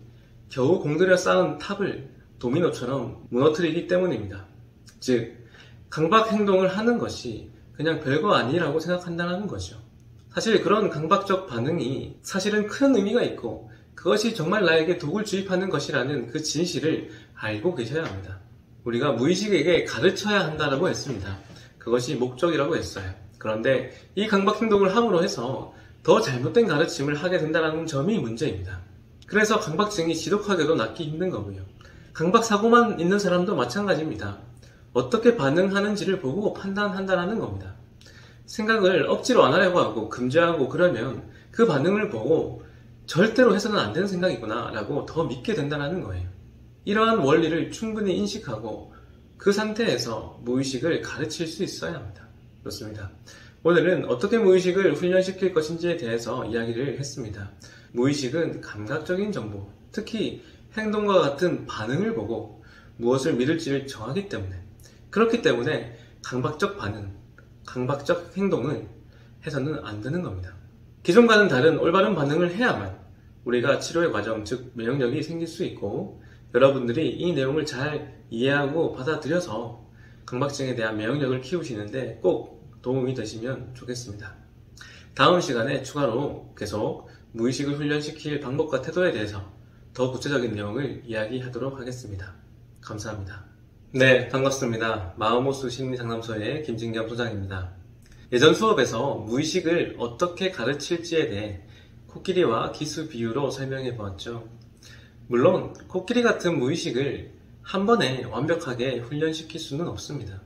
겨우 공들여 쌓은 탑을 도미노처럼 무너뜨리기 때문입니다. 즉, 강박 행동을 하는 것이 그냥 별거 아니라고 생각한다는 거죠. 사실 그런 강박적 반응이 사실은 큰 의미가 있고 그것이 정말 나에게 독을 주입하는 것이라는 그 진실을 알고 계셔야 합니다. 우리가 무의식에게 가르쳐야 한다고 했습니다. 그것이 목적이라고 했어요. 그런데 이 강박 행동을 함으로 해서 더 잘못된 가르침을 하게 된다는 점이 문제입니다. 그래서 강박증이 지독하게도 낫기 힘든 거고요. 강박 사고만 있는 사람도 마찬가지입니다. 어떻게 반응하는지를 보고 판단한다는 겁니다. 생각을 억지로 안 하려고 하고 금지하고 그러면 그 반응을 보고 절대로 해서는 안 되는 생각이구나 라고 더 믿게 된다는 거예요. 이러한 원리를 충분히 인식하고 그 상태에서 무의식을 가르칠 수 있어야 합니다. 좋습니다. 오늘은 어떻게 무의식을 훈련시킬 것인지에 대해서 이야기를 했습니다. 무의식은 감각적인 정보, 특히 행동과 같은 반응을 보고 무엇을 믿을지를 정하기 때문에, 그렇기 때문에 강박적 반응, 강박적 행동을 해서는 안 되는 겁니다. 기존과는 다른 올바른 반응을 해야만 우리가 치료의 과정, 즉 면역력이 생길 수 있고 여러분들이 이 내용을 잘 이해하고 받아들여서 강박증에 대한 면역력을 키우시는데 꼭 도움이 되시면 좋겠습니다. 다음 시간에 추가로 계속 무의식을 훈련시킬 방법과 태도에 대해서 더 구체적인 내용을 이야기하도록 하겠습니다. 감사합니다. 네, 반갑습니다. 마음호수 심리상담소의 김진겸 소장입니다. 예전 수업에서 무의식을 어떻게 가르칠지에 대해 코끼리와 기수 비유로 설명해 보았죠. 물론 코끼리 같은 무의식을 한 번에 완벽하게 훈련시킬 수는 없습니다.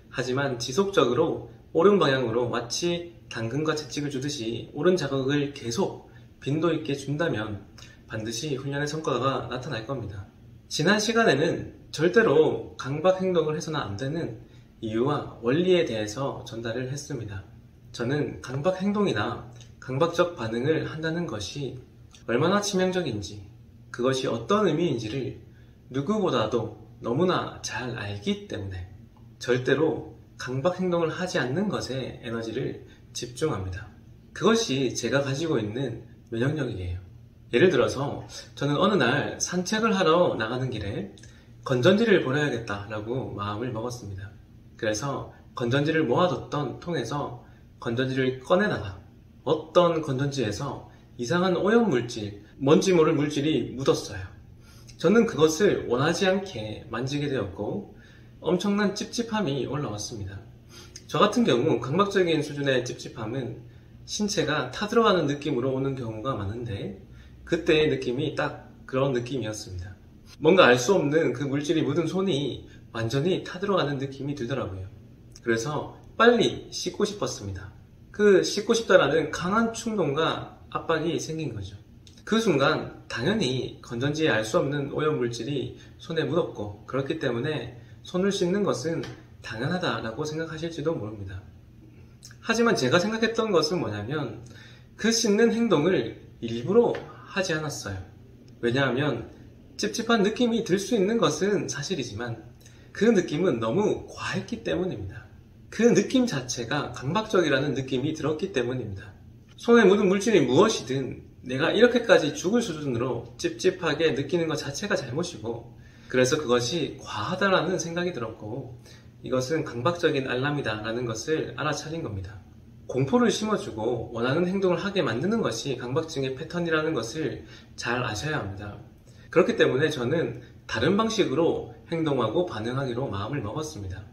하지만 지속적으로 옳은 방향으로 마치 당근과 채찍을 주듯이 옳은 자극을 계속 빈도 있게 준다면 반드시 훈련의 성과가 나타날 겁니다. 지난 시간에는 절대로 강박 행동을 해서는 안 되는 이유와 원리에 대해서 전달을 했습니다. 저는 강박 행동이나 강박적 반응을 한다는 것이 얼마나 치명적인지, 그것이 어떤 의미인지를 누구보다도 너무나 잘 알기 때문에 절대로 강박 행동을 하지 않는 것에 에너지를 집중합니다. 그것이 제가 가지고 있는 면역력이에요. 예를 들어서 저는 어느 날 산책을 하러 나가는 길에 건전지를 버려야겠다라고 마음을 먹었습니다. 그래서 건전지를 모아뒀던 통에서 건전지를 꺼내다가 어떤 건전지에서 이상한 오염물질, 뭔지 모를 물질이 묻었어요. 저는 그것을 원하지 않게 만지게 되었고 엄청난 찝찝함이 올라왔습니다. 저 같은 경우 강박적인 수준의 찝찝함은 신체가 타들어가는 느낌으로 오는 경우가 많은데 그때의 느낌이 딱 그런 느낌이었습니다. 뭔가 알 수 없는 그 물질이 묻은 손이 완전히 타들어가는 느낌이 들더라고요. 그래서 빨리 씻고 싶었습니다. 그 씻고 싶다라는 강한 충동과 압박이 생긴 거죠. 그 순간 당연히 건전지에 알 수 없는 오염물질이 손에 묻었고 그렇기 때문에 손을 씻는 것은 당연하다라고 생각하실지도 모릅니다. 하지만 제가 생각했던 것은 뭐냐면 그 씻는 행동을 일부러 하지 않았어요. 왜냐하면 찝찝한 느낌이 들 수 있는 것은 사실이지만 그 느낌은 너무 과했기 때문입니다. 그 느낌 자체가 강박적이라는 느낌이 들었기 때문입니다. 손에 묻은 물질이 무엇이든 내가 이렇게까지 죽을 수준으로 찝찝하게 느끼는 것 자체가 잘못이고 그래서 그것이 과하다라는 생각이 들었고 이것은 강박적인 알람이다라는 것을 알아차린 겁니다. 공포를 심어주고 원하는 행동을 하게 만드는 것이 강박증의 패턴이라는 것을 잘 아셔야 합니다. 그렇기 때문에 저는 다른 방식으로 행동하고 반응하기로 마음을 먹었습니다.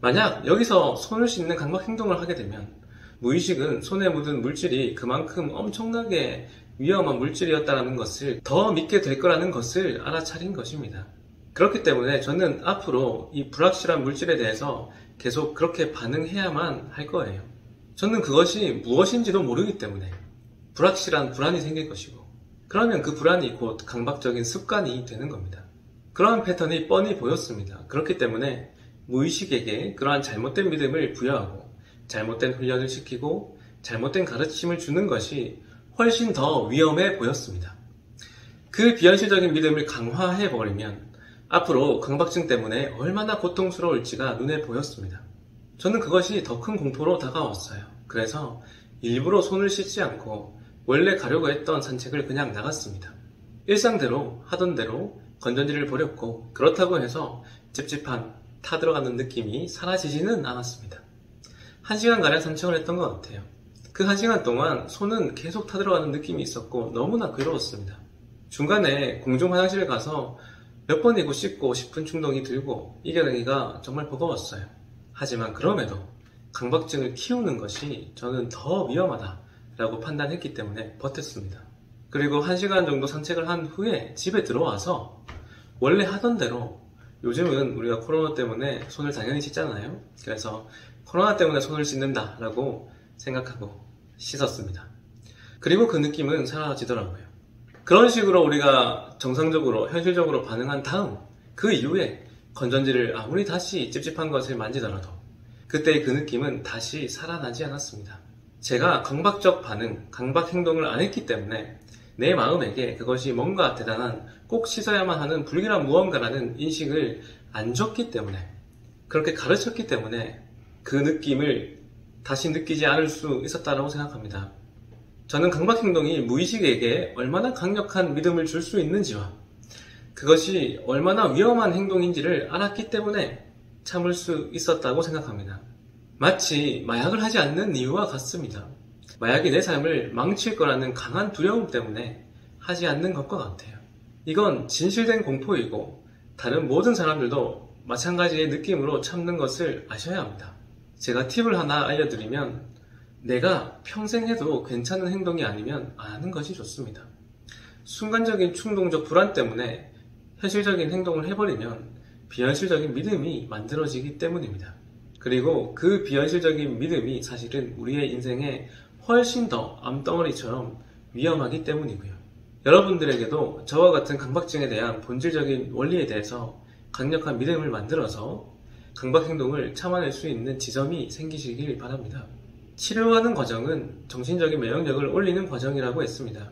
만약 여기서 손을 씻는 강박 행동을 하게 되면 무의식은 손에 묻은 물질이 그만큼 엄청나게 위험한 물질이었다는 것을 더 믿게 될 거라는 것을 알아차린 것입니다. 그렇기 때문에 저는 앞으로 이 불확실한 물질에 대해서 계속 그렇게 반응해야만 할 거예요. 저는 그것이 무엇인지도 모르기 때문에 불확실한 불안이 생길 것이고 그러면 그 불안이 곧 강박적인 습관이 되는 겁니다. 그러한 패턴이 뻔히 보였습니다. 그렇기 때문에 무의식에게 그러한 잘못된 믿음을 부여하고 잘못된 훈련을 시키고 잘못된 가르침을 주는 것이 훨씬 더 위험해 보였습니다. 그 비현실적인 믿음을 강화해버리면 앞으로 강박증 때문에 얼마나 고통스러울지가 눈에 보였습니다. 저는 그것이 더 큰 공포로 다가왔어요. 그래서 일부러 손을 씻지 않고 원래 가려고 했던 산책을 그냥 나갔습니다. 일상대로 하던 대로 건전지를 버렸고, 그렇다고 해서 찝찝한 타들어가는 느낌이 사라지지는 않았습니다. 1시간가량 산책을 했던 것 같아요. 그 1시간 동안 손은 계속 타들어가는 느낌이 있었고 너무나 괴로웠습니다. 중간에 공중 화장실에 가서 몇 번이고 씻고 싶은 충동이 들고 이겨내기가 정말 버거웠어요. 하지만 그럼에도 강박증을 키우는 것이 저는 더 위험하다라고 판단했기 때문에 버텼습니다. 그리고 1시간 정도 산책을 한 후에 집에 들어와서 원래 하던 대로, 요즘은 우리가 코로나 때문에 손을 당연히 씻잖아요. 그래서 코로나 때문에 손을 씻는다 라고 생각하고 씻었습니다. 그리고 그 느낌은 사라지더라고요. 그런 식으로 우리가 정상적으로 현실적으로 반응한 다음, 그 이후에 건전지를 아무리 다시 찝찝한 것을 만지더라도 그때의 그 느낌은 다시 살아나지 않았습니다. 제가 강박적 반응, 강박 행동을 안 했기 때문에 내 마음에게 그것이 뭔가 대단한, 꼭 씻어야만 하는 불길한 무언가라는 인식을 안 줬기 때문에, 그렇게 가르쳤기 때문에 그 느낌을 다시 느끼지 않을 수 있었다고 생각합니다. 저는 강박 행동이 무의식에게 얼마나 강력한 믿음을 줄 수 있는지와 그것이 얼마나 위험한 행동인지를 알았기 때문에 참을 수 있었다고 생각합니다. 마치 마약을 하지 않는 이유와 같습니다. 마약이 내 삶을 망칠 거라는 강한 두려움 때문에 하지 않는 것과 같아요. 이건 진실된 공포이고 다른 모든 사람들도 마찬가지의 느낌으로 참는 것을 아셔야 합니다. 제가 팁을 하나 알려드리면, 내가 평생 해도 괜찮은 행동이 아니면 안 하는 것이 좋습니다. 순간적인 충동적 불안 때문에 현실적인 행동을 해버리면 비현실적인 믿음이 만들어지기 때문입니다. 그리고 그 비현실적인 믿음이 사실은 우리의 인생에 훨씬 더 암덩어리처럼 위험하기 때문이고요. 여러분들에게도 저와 같은 강박증에 대한 본질적인 원리에 대해서 강력한 믿음을 만들어서 강박 행동을 참아낼 수 있는 지점이 생기시길 바랍니다. 치료하는 과정은 정신적인 면역력을 올리는 과정이라고 했습니다.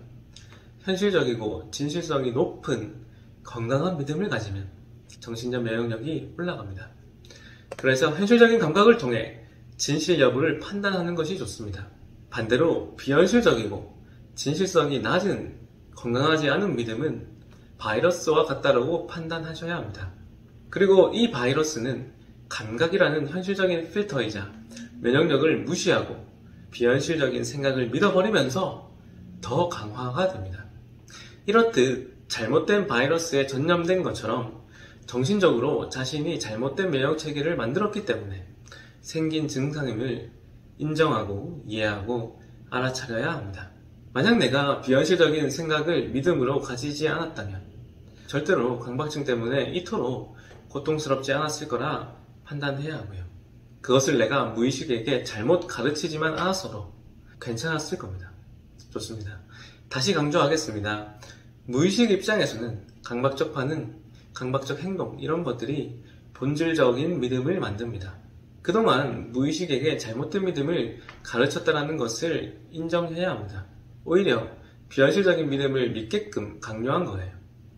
현실적이고 진실성이 높은 건강한 믿음을 가지면 정신적 면역력이 올라갑니다. 그래서 현실적인 감각을 통해 진실 여부를 판단하는 것이 좋습니다. 반대로 비현실적이고 진실성이 낮은 건강하지 않은 믿음은 바이러스와 같다라고 판단하셔야 합니다. 그리고 이 바이러스는 감각이라는 현실적인 필터이자 면역력을 무시하고 비현실적인 생각을 믿어버리면서 더 강화가 됩니다. 이렇듯 잘못된 바이러스에 전염된 것처럼 정신적으로 자신이 잘못된 면역 체계를 만들었기 때문에 생긴 증상임을 인정하고 이해하고 알아차려야 합니다. 만약 내가 비현실적인 생각을 믿음으로 가지지 않았다면 절대로 강박증 때문에 이토록 고통스럽지 않았을 거라 판단해야 하고요. 그것을 내가 무의식에게 잘못 가르치지만 않았어도 괜찮았을 겁니다. 좋습니다. 다시 강조하겠습니다. 무의식 입장에서는 강박적 반응, 강박적 행동, 이런 것들이 본질적인 믿음을 만듭니다. 그동안 무의식에게 잘못된 믿음을 가르쳤다는 것을 인정해야 합니다. 오히려 비현실적인 믿음을 믿게끔 강요한 거예요.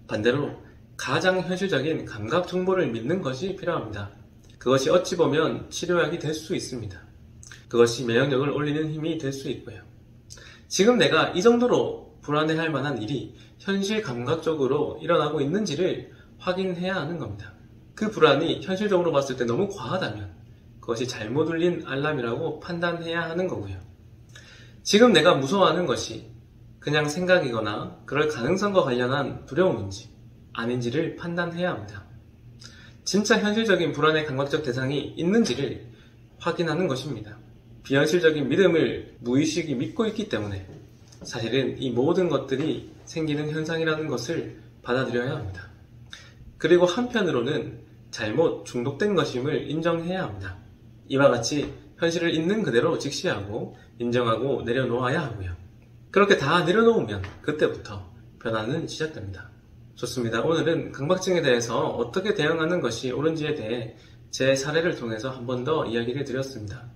반대로 가장 현실적인 감각 정보를 믿는 것이 필요합니다. 그것이 어찌 보면 치료약이 될 수 있습니다. 그것이 면역력을 올리는 힘이 될 수 있고요. 지금 내가 이 정도로 불안해할 만한 일이 현실 감각적으로 일어나고 있는지를 확인해야 하는 겁니다. 그 불안이 현실적으로 봤을 때 너무 과하다면 그것이 잘못 울린 알람이라고 판단해야 하는 거고요. 지금 내가 무서워하는 것이 그냥 생각이거나 그럴 가능성과 관련한 두려움인지 아닌지를 판단해야 합니다. 진짜 현실적인 불안의 감각적 대상이 있는지를 확인하는 것입니다. 비현실적인 믿음을 무의식이 믿고 있기 때문에 사실은 이 모든 것들이 생기는 현상이라는 것을 받아들여야 합니다. 그리고 한편으로는 잘못 중독된 것임을 인정해야 합니다. 이와 같이 현실을 있는 그대로 직시하고 인정하고 내려놓아야 하고요. 그렇게 다 내려놓으면 그때부터 변화는 시작됩니다. 좋습니다. 오늘은 강박증에 대해서 어떻게 대응하는 것이 옳은지에 대해 제 사례를 통해서 한 번 더 이야기를 드렸습니다.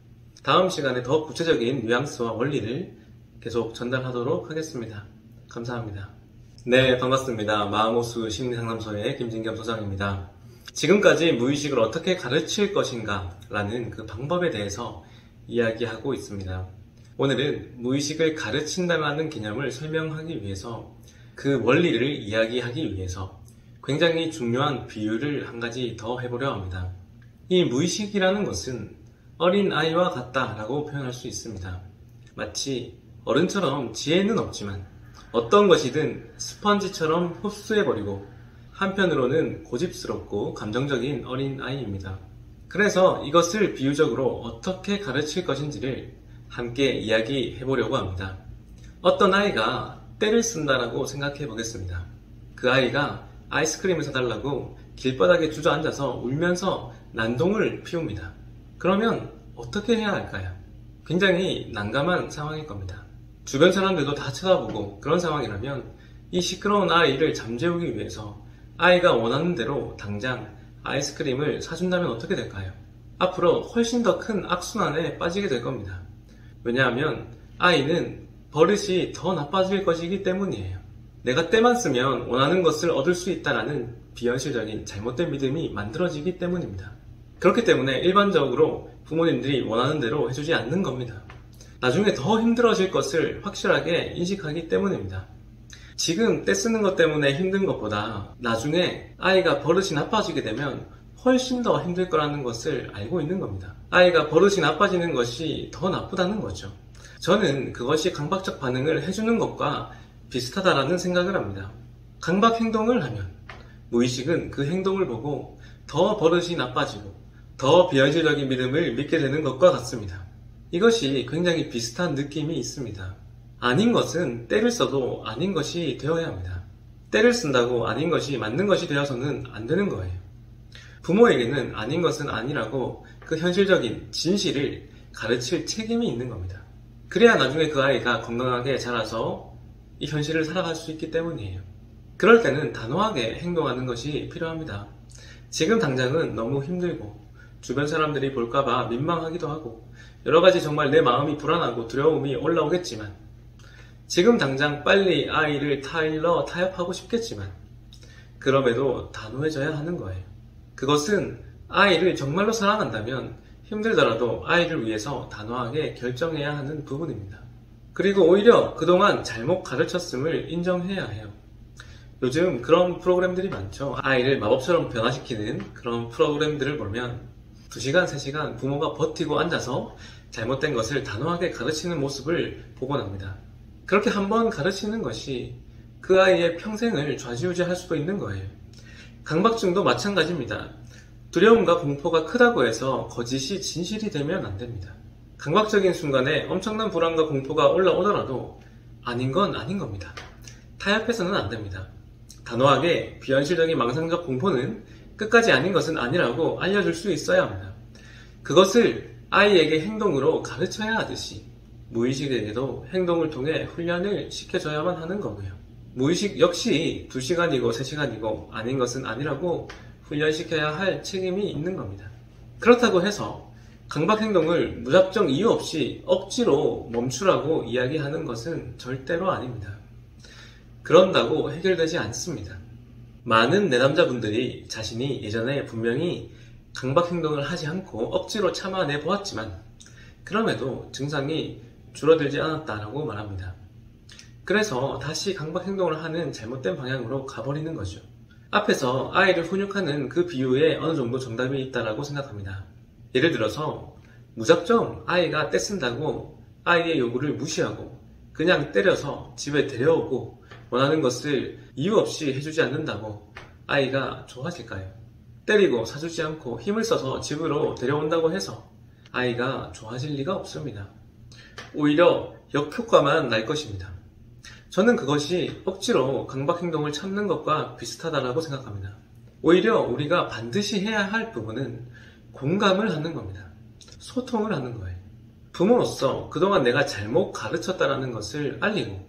다음 시간에 더 구체적인 뉘앙스와 원리를 계속 전달하도록 하겠습니다. 감사합니다. 네, 반갑습니다. 마음호수 심리상담소의 김진겸 소장입니다. 지금까지 무의식을 어떻게 가르칠 것인가 라는 그 방법에 대해서 이야기하고 있습니다. 오늘은 무의식을 가르친다는 개념을 설명하기 위해서 그 원리를 이야기하기 위해서 굉장히 중요한 비유를 한 가지 더 해보려 합니다. 이 무의식이라는 것은 어린아이와 같다라고 표현할 수 있습니다. 마치 어른처럼 지혜는 없지만 어떤 것이든 스펀지처럼 흡수해버리고 한편으로는 고집스럽고 감정적인 어린아이입니다. 그래서 이것을 비유적으로 어떻게 가르칠 것인지를 함께 이야기해 보려고 합니다. 어떤 아이가 떼를 쓴다라고 생각해 보겠습니다. 그 아이가 아이스크림을 사달라고 길바닥에 주저앉아서 울면서 난동을 피웁니다. 그러면 어떻게 해야 할까요? 굉장히 난감한 상황일 겁니다. 주변 사람들도 다 쳐다보고 그런 상황이라면 이 시끄러운 아이를 잠재우기 위해서 아이가 원하는 대로 당장 아이스크림을 사준다면 어떻게 될까요? 앞으로 훨씬 더 큰 악순환에 빠지게 될 겁니다. 왜냐하면 아이는 버릇이 더 나빠질 것이기 때문이에요. 내가 때만 쓰면 원하는 것을 얻을 수 있다는 비현실적인 잘못된 믿음이 만들어지기 때문입니다. 그렇기 때문에 일반적으로 부모님들이 원하는 대로 해주지 않는 겁니다. 나중에 더 힘들어질 것을 확실하게 인식하기 때문입니다. 지금 떼 쓰는 것 때문에 힘든 것보다 나중에 아이가 버릇이 나빠지게 되면 훨씬 더 힘들 거라는 것을 알고 있는 겁니다. 아이가 버릇이 나빠지는 것이 더 나쁘다는 거죠. 저는 그것이 강박적 반응을 해주는 것과 비슷하다라는 생각을 합니다. 강박 행동을 하면 무의식은 그 행동을 보고 더 버릇이 나빠지고 더 비현실적인 믿음을 믿게 되는 것과 같습니다. 이것이 굉장히 비슷한 느낌이 있습니다. 아닌 것은 때를 써도 아닌 것이 되어야 합니다. 때를 쓴다고 아닌 것이 맞는 것이 되어서는 안 되는 거예요. 부모에게는 아닌 것은 아니라고 그 현실적인 진실을 가르칠 책임이 있는 겁니다. 그래야 나중에 그 아이가 건강하게 자라서 이 현실을 살아갈 수 있기 때문이에요. 그럴 때는 단호하게 행동하는 것이 필요합니다. 지금 당장은 너무 힘들고 주변 사람들이 볼까봐 민망하기도 하고 여러가지 정말 내 마음이 불안하고 두려움이 올라오겠지만 지금 당장 빨리 아이를 타협하고 싶겠지만 그럼에도 단호해져야 하는 거예요. 그것은 아이를 정말로 사랑한다면 힘들더라도 아이를 위해서 단호하게 결정해야 하는 부분입니다. 그리고 오히려 그동안 잘못 가르쳤음을 인정해야 해요. 요즘 그런 프로그램들이 많죠. 아이를 마법처럼 변화시키는 그런 프로그램들을 보면 2시간, 3시간 부모가 버티고 앉아서 잘못된 것을 단호하게 가르치는 모습을 보곤 합니다. 그렇게 한번 가르치는 것이 그 아이의 평생을 좌지우지할 수도 있는 거예요. 강박증도 마찬가지입니다. 두려움과 공포가 크다고 해서 거짓이 진실이 되면 안 됩니다. 강박적인 순간에 엄청난 불안과 공포가 올라오더라도 아닌 건 아닌 겁니다. 타협해서는 안 됩니다. 단호하게 비현실적인 망상적 공포는 끝까지 아닌 것은 아니라고 알려줄 수 있어야 합니다. 그것을 아이에게 행동으로 가르쳐야 하듯이 무의식에게도 행동을 통해 훈련을 시켜줘야만 하는 거고요. 무의식 역시 2시간이고 3시간이고 아닌 것은 아니라고 훈련시켜야 할 책임이 있는 겁니다. 그렇다고 해서 강박 행동을 무작정 이유 없이 억지로 멈추라고 이야기하는 것은 절대로 아닙니다. 그런다고 해결되지 않습니다. 많은 내담자분들이 자신이 예전에 분명히 강박 행동을 하지 않고 억지로 참아내 보았지만 그럼에도 증상이 줄어들지 않았다라고 말합니다. 그래서 다시 강박 행동을 하는 잘못된 방향으로 가버리는 거죠. 앞에서 아이를 훈육하는 그 비유에 어느 정도 정답이 있다라고 생각합니다. 예를 들어서 무작정 아이가 떼쓴다고 아이의 요구를 무시하고 그냥 때려서 집에 데려오고 원하는 것을 이유 없이 해주지 않는다고 아이가 좋아질까요? 때리고 사주지 않고 힘을 써서 집으로 데려온다고 해서 아이가 좋아질 리가 없습니다. 오히려 역효과만 날 것입니다. 저는 그것이 억지로 강박 행동을 참는 것과 비슷하다고 생각합니다. 오히려 우리가 반드시 해야 할 부분은 공감을 하는 겁니다. 소통을 하는 거예요. 부모로서 그동안 내가 잘못 가르쳤다는 것을 알리고,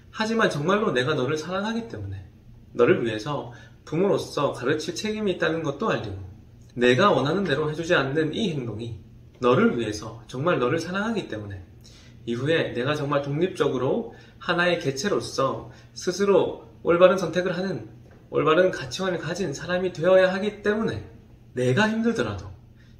하지만 정말로 내가 너를 사랑하기 때문에 너를 위해서 부모로서 가르칠 책임이 있다는 것도 알리고, 내가 원하는 대로 해주지 않는 이 행동이 너를 위해서, 정말 너를 사랑하기 때문에, 이후에 내가 정말 독립적으로 하나의 개체로서 스스로 올바른 선택을 하는, 올바른 가치관을 가진 사람이 되어야 하기 때문에 내가 힘들더라도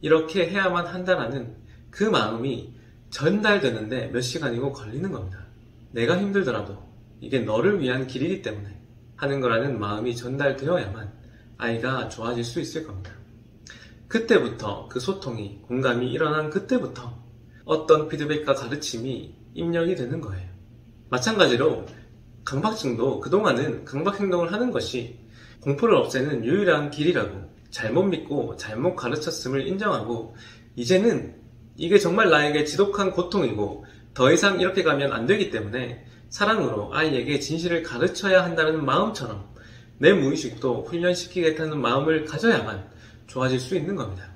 이렇게 해야만 한다라는 그 마음이 전달되는데 몇 시간이고 걸리는 겁니다. 내가 힘들더라도 이게 너를 위한 길이기 때문에 하는 거라는 마음이 전달되어야만 아이가 좋아질 수 있을 겁니다. 그때부터 그 소통이, 공감이 일어난 그때부터 어떤 피드백과 가르침이 입력이 되는 거예요. 마찬가지로 강박증도 그동안은 강박 행동을 하는 것이 공포를 없애는 유일한 길이라고 잘못 믿고 잘못 가르쳤음을 인정하고, 이제는 이게 정말 나에게 지독한 고통이고 더 이상 이렇게 가면 안 되기 때문에 사랑으로 아이에게 진실을 가르쳐야 한다는 마음처럼 내 무의식도 훈련시키겠다는 마음을 가져야만 좋아질 수 있는 겁니다.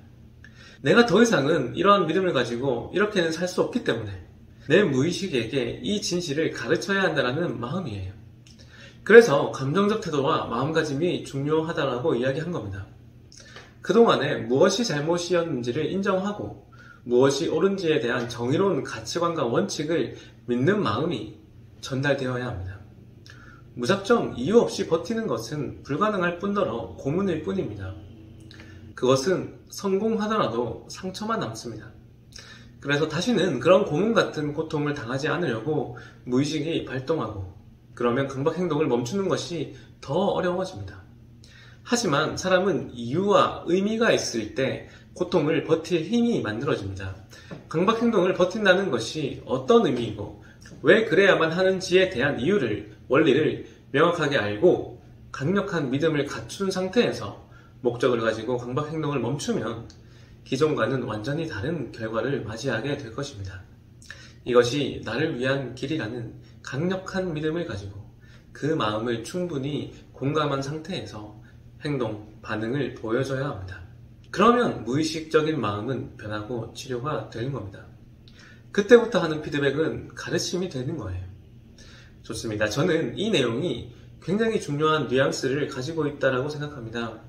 내가 더 이상은 이러한 믿음을 가지고 이렇게는 살 수 없기 때문에 내 무의식에게 이 진실을 가르쳐야 한다는 마음이에요. 그래서 감정적 태도와 마음가짐이 중요하다고 이야기한 겁니다. 그동안에 무엇이 잘못이었는지를 인정하고 무엇이 옳은지에 대한 정의로운 가치관과 원칙을 믿는 마음이 전달되어야 합니다. 무작정 이유 없이 버티는 것은 불가능할 뿐더러 고문일 뿐입니다. 그것은 성공하더라도 상처만 남습니다. 그래서 다시는 그런 고문 같은 고통을 당하지 않으려고 무의식이 발동하고, 그러면 강박 행동을 멈추는 것이 더 어려워집니다. 하지만 사람은 이유와 의미가 있을 때 고통을 버틸 힘이 만들어집니다. 강박 행동을 버틴다는 것이 어떤 의미이고 왜 그래야만 하는지에 대한 이유를, 원리를 명확하게 알고 강력한 믿음을 갖춘 상태에서 목적을 가지고 강박 행동을 멈추면 기존과는 완전히 다른 결과를 맞이하게 될 것입니다. 이것이 나를 위한 길이라는 강력한 믿음을 가지고 그 마음을 충분히 공감한 상태에서 행동, 반응을 보여줘야 합니다. 그러면 무의식적인 마음은 변하고 치료가 되는 겁니다. 그때부터 하는 피드백은 가르침이 되는 거예요. 좋습니다. 저는 이 내용이 굉장히 중요한 뉘앙스를 가지고 있다고 생각합니다.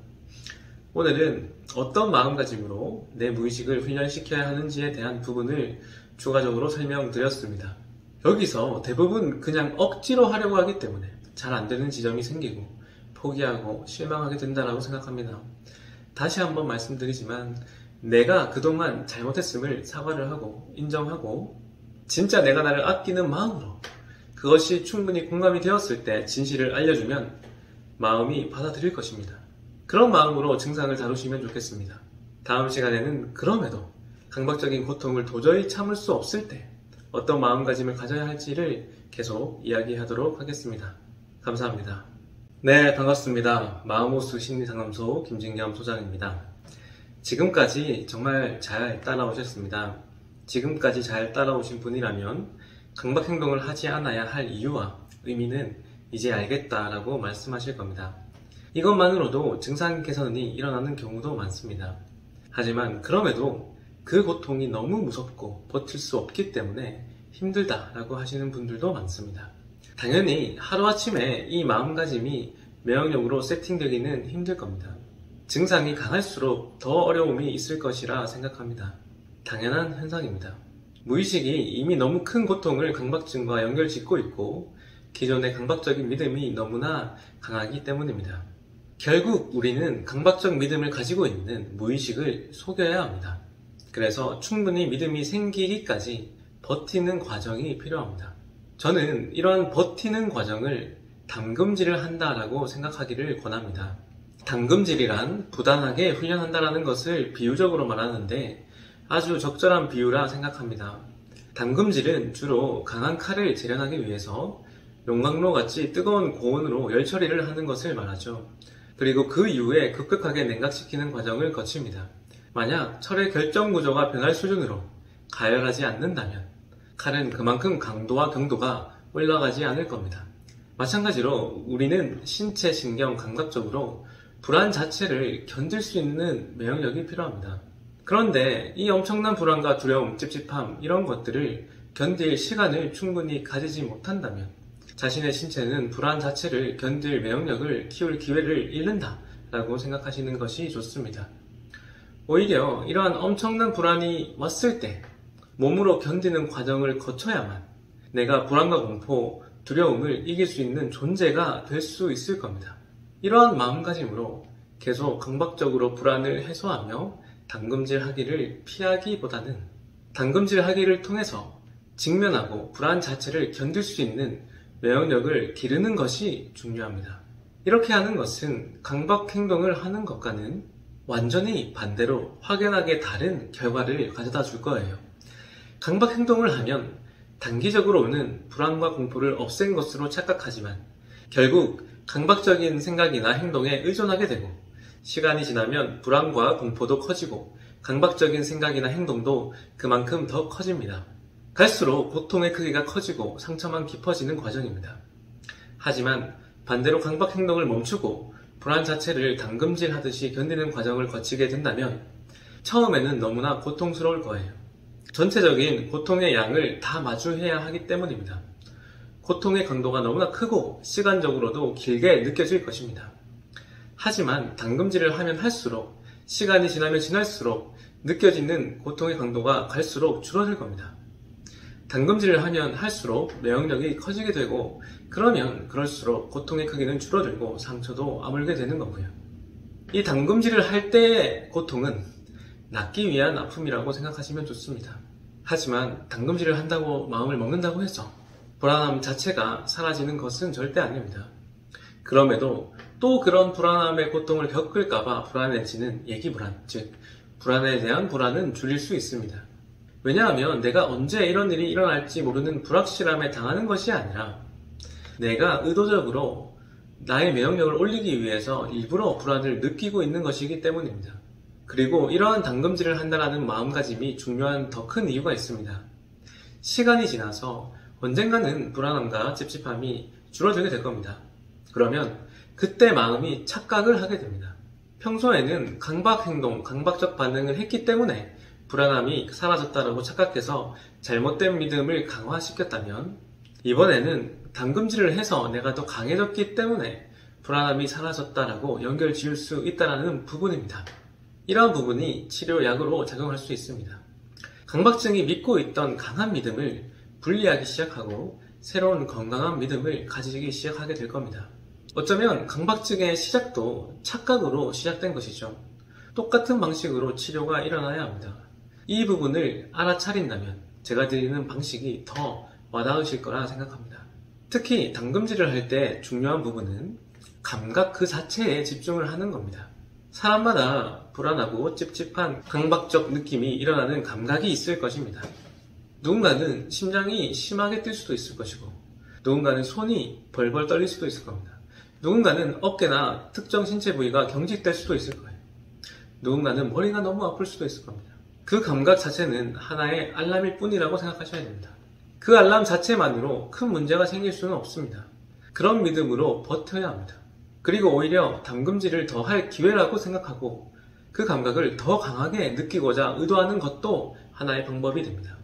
오늘은 어떤 마음가짐으로 내 무의식을 훈련시켜야 하는지에 대한 부분을 추가적으로 설명드렸습니다. 여기서 대부분 그냥 억지로 하려고 하기 때문에 잘 안 되는 지점이 생기고 포기하고 실망하게 된다고 생각합니다. 다시 한번 말씀드리지만 내가 그동안 잘못했음을 사과를 하고 인정하고 진짜 내가 나를 아끼는 마음으로 그것이 충분히 공감이 되었을 때 진실을 알려주면 마음이 받아들일 것입니다. 그런 마음으로 증상을 다루시면 좋겠습니다. 다음 시간에는 그럼에도 강박적인 고통을 도저히 참을 수 없을 때 어떤 마음가짐을 가져야 할지를 계속 이야기하도록 하겠습니다. 감사합니다. 네, 반갑습니다. 마음호수 심리상담소 김진겸 소장입니다. 지금까지 정말 잘 따라오셨습니다. 지금까지 잘 따라오신 분이라면 강박 행동을 하지 않아야 할 이유와 의미는 이제 알겠다라고 말씀하실 겁니다. 이것만으로도 증상 개선이 일어나는 경우도 많습니다. 하지만 그럼에도 그 고통이 너무 무섭고 버틸 수 없기 때문에 힘들다라고 하시는 분들도 많습니다. 당연히 하루아침에 이 마음가짐이 면역력으로 세팅되기는 힘들 겁니다. 증상이 강할수록 더 어려움이 있을 것이라 생각합니다. 당연한 현상입니다. 무의식이 이미 너무 큰 고통을 강박증과 연결짓고 있고 기존의 강박적인 믿음이 너무나 강하기 때문입니다. 결국 우리는 강박적 믿음을 가지고 있는 무의식을 속여야 합니다. 그래서 충분히 믿음이 생기기까지 버티는 과정이 필요합니다. 저는 이런 버티는 과정을 담금질을 한다라고 생각하기를 권합니다. 담금질이란 부단하게 훈련한다라는 것을 비유적으로 말하는데 아주 적절한 비유라 생각합니다. 담금질은 주로 강한 칼을 재련하기 위해서 용광로 같이 뜨거운 고온으로 열 처리를 하는 것을 말하죠. 그리고 그 이후에 급격하게 냉각시키는 과정을 거칩니다. 만약 철의 결정 구조가 변할 수준으로 가열하지 않는다면 칼은 그만큼 강도와 경도가 올라가지 않을 겁니다. 마찬가지로 우리는 신체, 신경, 감각적으로 불안 자체를 견딜 수 있는 면역력이 필요합니다. 그런데 이 엄청난 불안과 두려움, 찝찝함 이런 것들을 견딜 시간을 충분히 가지지 못한다면 자신의 신체는 불안 자체를 견딜 면역력을 키울 기회를 잃는다 라고 생각하시는 것이 좋습니다. 오히려 이러한 엄청난 불안이 왔을 때 몸으로 견디는 과정을 거쳐야만 내가 불안과 공포, 두려움을 이길 수 있는 존재가 될 수 있을 겁니다. 이러한 마음가짐으로 계속 강박적으로 불안을 해소하며 당금질하기를 피하기보다는 당금질하기를 통해서 직면하고 불안 자체를 견딜 수 있는 면역력을 기르는 것이 중요합니다. 이렇게 하는 것은 강박 행동을 하는 것과는 완전히 반대로 확연하게 다른 결과를 가져다 줄 거예요. 강박 행동을 하면 단기적으로는 불안과 공포를 없앤 것으로 착각하지만 결국 강박적인 생각이나 행동에 의존하게 되고 시간이 지나면 불안과 공포도 커지고 강박적인 생각이나 행동도 그만큼 더 커집니다. 갈수록 고통의 크기가 커지고 상처만 깊어지는 과정입니다. 하지만 반대로 강박 행동을 멈추고 불안 자체를 당금질하듯이 견디는 과정을 거치게 된다면 처음에는 너무나 고통스러울 거예요. 전체적인 고통의 양을 다 마주해야 하기 때문입니다. 고통의 강도가 너무나 크고 시간적으로도 길게 느껴질 것입니다. 하지만 당금질을 하면 할수록 시간이 지나면 지날수록 느껴지는 고통의 강도가 갈수록 줄어들 겁니다. 당금질을 하면 할수록 면역력이 커지게 되고 그러면 그럴수록 고통의 크기는 줄어들고 상처도 아물게 되는 거고요. 이 당금질을 할 때의 고통은 낫기 위한 아픔이라고 생각하시면 좋습니다. 하지만 당금질을 한다고 마음을 먹는다고 해서 불안함 자체가 사라지는 것은 절대 아닙니다. 그럼에도 또 그런 불안함의 고통을 겪을까봐 불안해지는 예기불안, 즉 불안에 대한 불안은 줄일 수 있습니다. 왜냐하면 내가 언제 이런 일이 일어날지 모르는 불확실함에 당하는 것이 아니라 내가 의도적으로 나의 면역력을 올리기 위해서 일부러 불안을 느끼고 있는 것이기 때문입니다. 그리고 이러한 당금질을 한다는 마음가짐이 중요한 더 큰 이유가 있습니다. 시간이 지나서 언젠가는 불안함과 찝찝함이 줄어들게 될 겁니다. 그러면 그때 마음이 착각을 하게 됩니다. 평소에는 강박 행동, 강박적 반응을 했기 때문에 불안함이 사라졌다고 착각해서 잘못된 믿음을 강화시켰다면 이번에는 당금질을 해서 내가 더 강해졌기 때문에 불안함이 사라졌다라고 연결 지을 수 있다는 부분입니다. 이러한 부분이 치료약으로 작용할 수 있습니다. 강박증이 믿고 있던 강한 믿음을 분리하기 시작하고 새로운 건강한 믿음을 가지기 시작하게 될 겁니다. 어쩌면 강박증의 시작도 착각으로 시작된 것이죠. 똑같은 방식으로 치료가 일어나야 합니다. 이 부분을 알아차린다면 제가 드리는 방식이 더 와닿으실 거라 생각합니다. 특히 당금질을 할 때 중요한 부분은 감각 그 자체에 집중을 하는 겁니다. 사람마다 불안하고 찝찝한 강박적 느낌이 일어나는 감각이 있을 것입니다. 누군가는 심장이 심하게 뛸 수도 있을 것이고 누군가는 손이 벌벌 떨릴 수도 있을 겁니다. 누군가는 어깨나 특정 신체 부위가 경직될 수도 있을 거예요. 누군가는 머리가 너무 아플 수도 있을 겁니다. 그 감각 자체는 하나의 알람일 뿐이라고 생각하셔야 됩니다. 그 알람 자체만으로 큰 문제가 생길 수는 없습니다. 그런 믿음으로 버텨야 합니다. 그리고 오히려 당금질을 더 할 기회라고 생각하고 그 감각을 더 강하게 느끼고자 의도하는 것도 하나의 방법이 됩니다.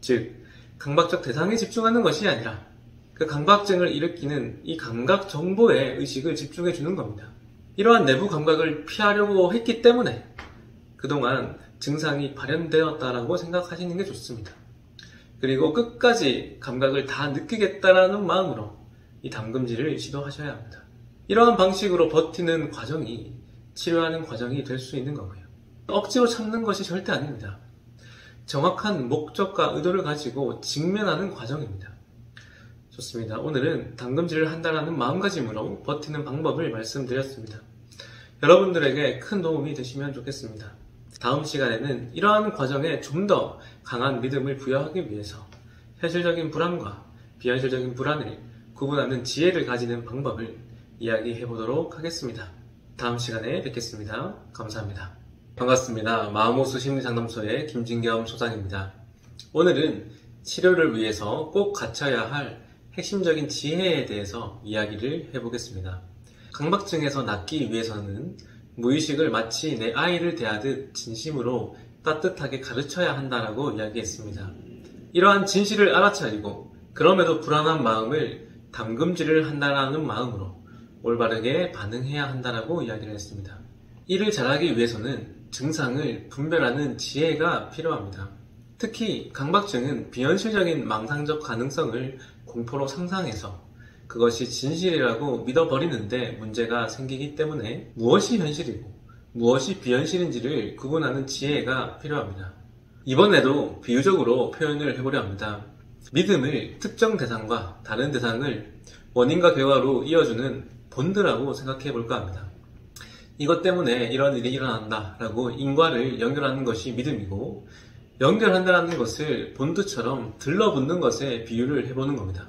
즉, 강박적 대상에 집중하는 것이 아니라 그 강박증을 일으키는 이 감각 정보에 의식을 집중해 주는 겁니다. 이러한 내부 감각을 피하려고 했기 때문에 그동안 증상이 발현되었다라고 생각하시는 게 좋습니다. 그리고 끝까지 감각을 다 느끼겠다라는 마음으로 이 당금질을 시도하셔야 합니다. 이러한 방식으로 버티는 과정이 치료하는 과정이 될 수 있는 거고요. 억지로 참는 것이 절대 아닙니다. 정확한 목적과 의도를 가지고 직면하는 과정입니다. 좋습니다. 오늘은 당금질을 한다는 마음가짐으로 버티는 방법을 말씀드렸습니다. 여러분들에게 큰 도움이 되시면 좋겠습니다. 다음 시간에는 이러한 과정에 좀 더 강한 믿음을 부여하기 위해서 현실적인 불안과 비현실적인 불안을 구분하는 지혜를 가지는 방법을 이야기해 보도록 하겠습니다. 다음 시간에 뵙겠습니다. 감사합니다. 반갑습니다. 마음호수 심리상담소의 김진겸 소장입니다. 오늘은 치료를 위해서 꼭 갖춰야 할 핵심적인 지혜에 대해서 이야기를 해보겠습니다. 강박증에서 낫기 위해서는 무의식을 마치 내 아이를 대하듯 진심으로 따뜻하게 가르쳐야 한다라고 이야기했습니다. 이러한 진실을 알아차리고 그럼에도 불안한 마음을 당금질을 한다라는 마음으로 올바르게 반응해야 한다라고 이야기를 했습니다. 이를 잘하기 위해서는 증상을 분별하는 지혜가 필요합니다. 특히 강박증은 비현실적인 망상적 가능성을 공포로 상상해서 그것이 진실이라고 믿어버리는데 문제가 생기기 때문에 무엇이 현실이고 무엇이 비현실인지를 구분하는 지혜가 필요합니다. 이번에도 비유적으로 표현을 해보려 합니다. 믿음을 특정 대상과 다른 대상을 원인과 결과로 이어주는 본드라고 생각해 볼까 합니다. 이것 때문에 이런 일이 일어난다 라고 인과를 연결하는 것이 믿음이고, 연결한다는 것을 본드처럼 들러붙는 것에 비유를 해보는 겁니다.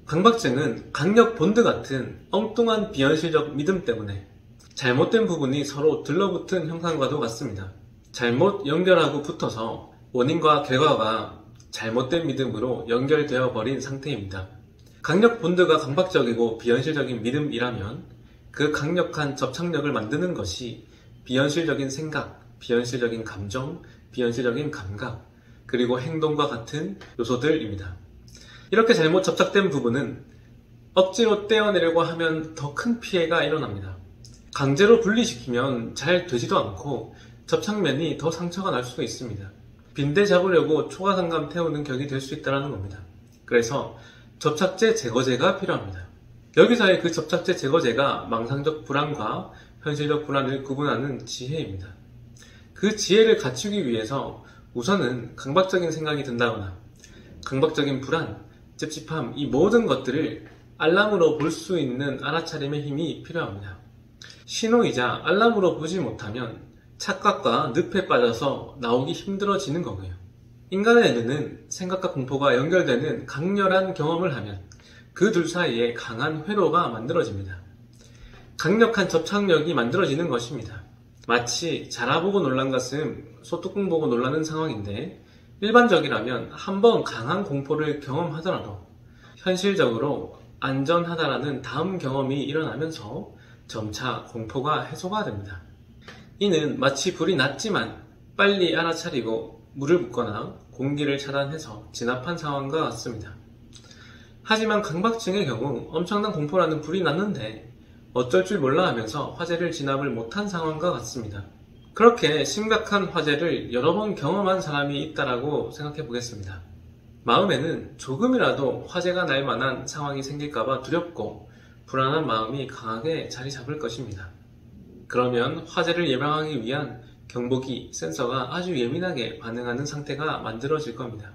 강박증은 강력 본드 같은 엉뚱한 비현실적 믿음 때문에 잘못된 부분이 서로 들러붙은 형상과도 같습니다. 잘못 연결하고 붙어서 원인과 결과가 잘못된 믿음으로 연결되어 버린 상태입니다. 강력 본드가 강박적이고 비현실적인 믿음이라면 그 강력한 접착력을 만드는 것이 비현실적인 생각, 비현실적인 감정, 비현실적인 감각, 그리고 행동과 같은 요소들입니다. 이렇게 잘못 접착된 부분은 억지로 떼어내려고 하면 더 큰 피해가 일어납니다. 강제로 분리시키면 잘 되지도 않고 접착면이 더 상처가 날 수도 있습니다. 빈대 잡으려고 초가상감 태우는 격이 될 수 있다는 겁니다. 그래서 접착제 제거제가 필요합니다. 여기서의 그 접착제 제거제가 망상적 불안과 현실적 불안을 구분하는 지혜입니다. 그 지혜를 갖추기 위해서 우선은 강박적인 생각이 든다거나 강박적인 불안, 찝찝함, 이 모든 것들을 알람으로 볼 수 있는 알아차림의 힘이 필요합니다. 신호이자 알람으로 보지 못하면 착각과 늪에 빠져서 나오기 힘들어지는 거고요. 인간의 뇌는 생각과 공포가 연결되는 강렬한 경험을 하면 그 둘 사이에 강한 회로가 만들어집니다. 강력한 접착력이 만들어지는 것입니다. 마치 자라보고 놀란 가슴, 소뚜껑 보고 놀라는 상황인데, 일반적이라면 한번 강한 공포를 경험하더라도 현실적으로 안전하다라는 다음 경험이 일어나면서 점차 공포가 해소가 됩니다. 이는 마치 불이 났지만 빨리 알아차리고 물을 붓거나 공기를 차단해서 진압한 상황과 같습니다. 하지만 강박증의 경우 엄청난 공포라는 불이 났는데 어쩔 줄 몰라 하면서 화재를 진압을 못한 상황과 같습니다. 그렇게 심각한 화재를 여러 번 경험한 사람이 있다라고 생각해 보겠습니다. 마음에는 조금이라도 화재가 날 만한 상황이 생길까봐 두렵고 불안한 마음이 강하게 자리 잡을 것입니다. 그러면 화재를 예방하기 위한 경보기, 센서가 아주 예민하게 반응하는 상태가 만들어질 겁니다.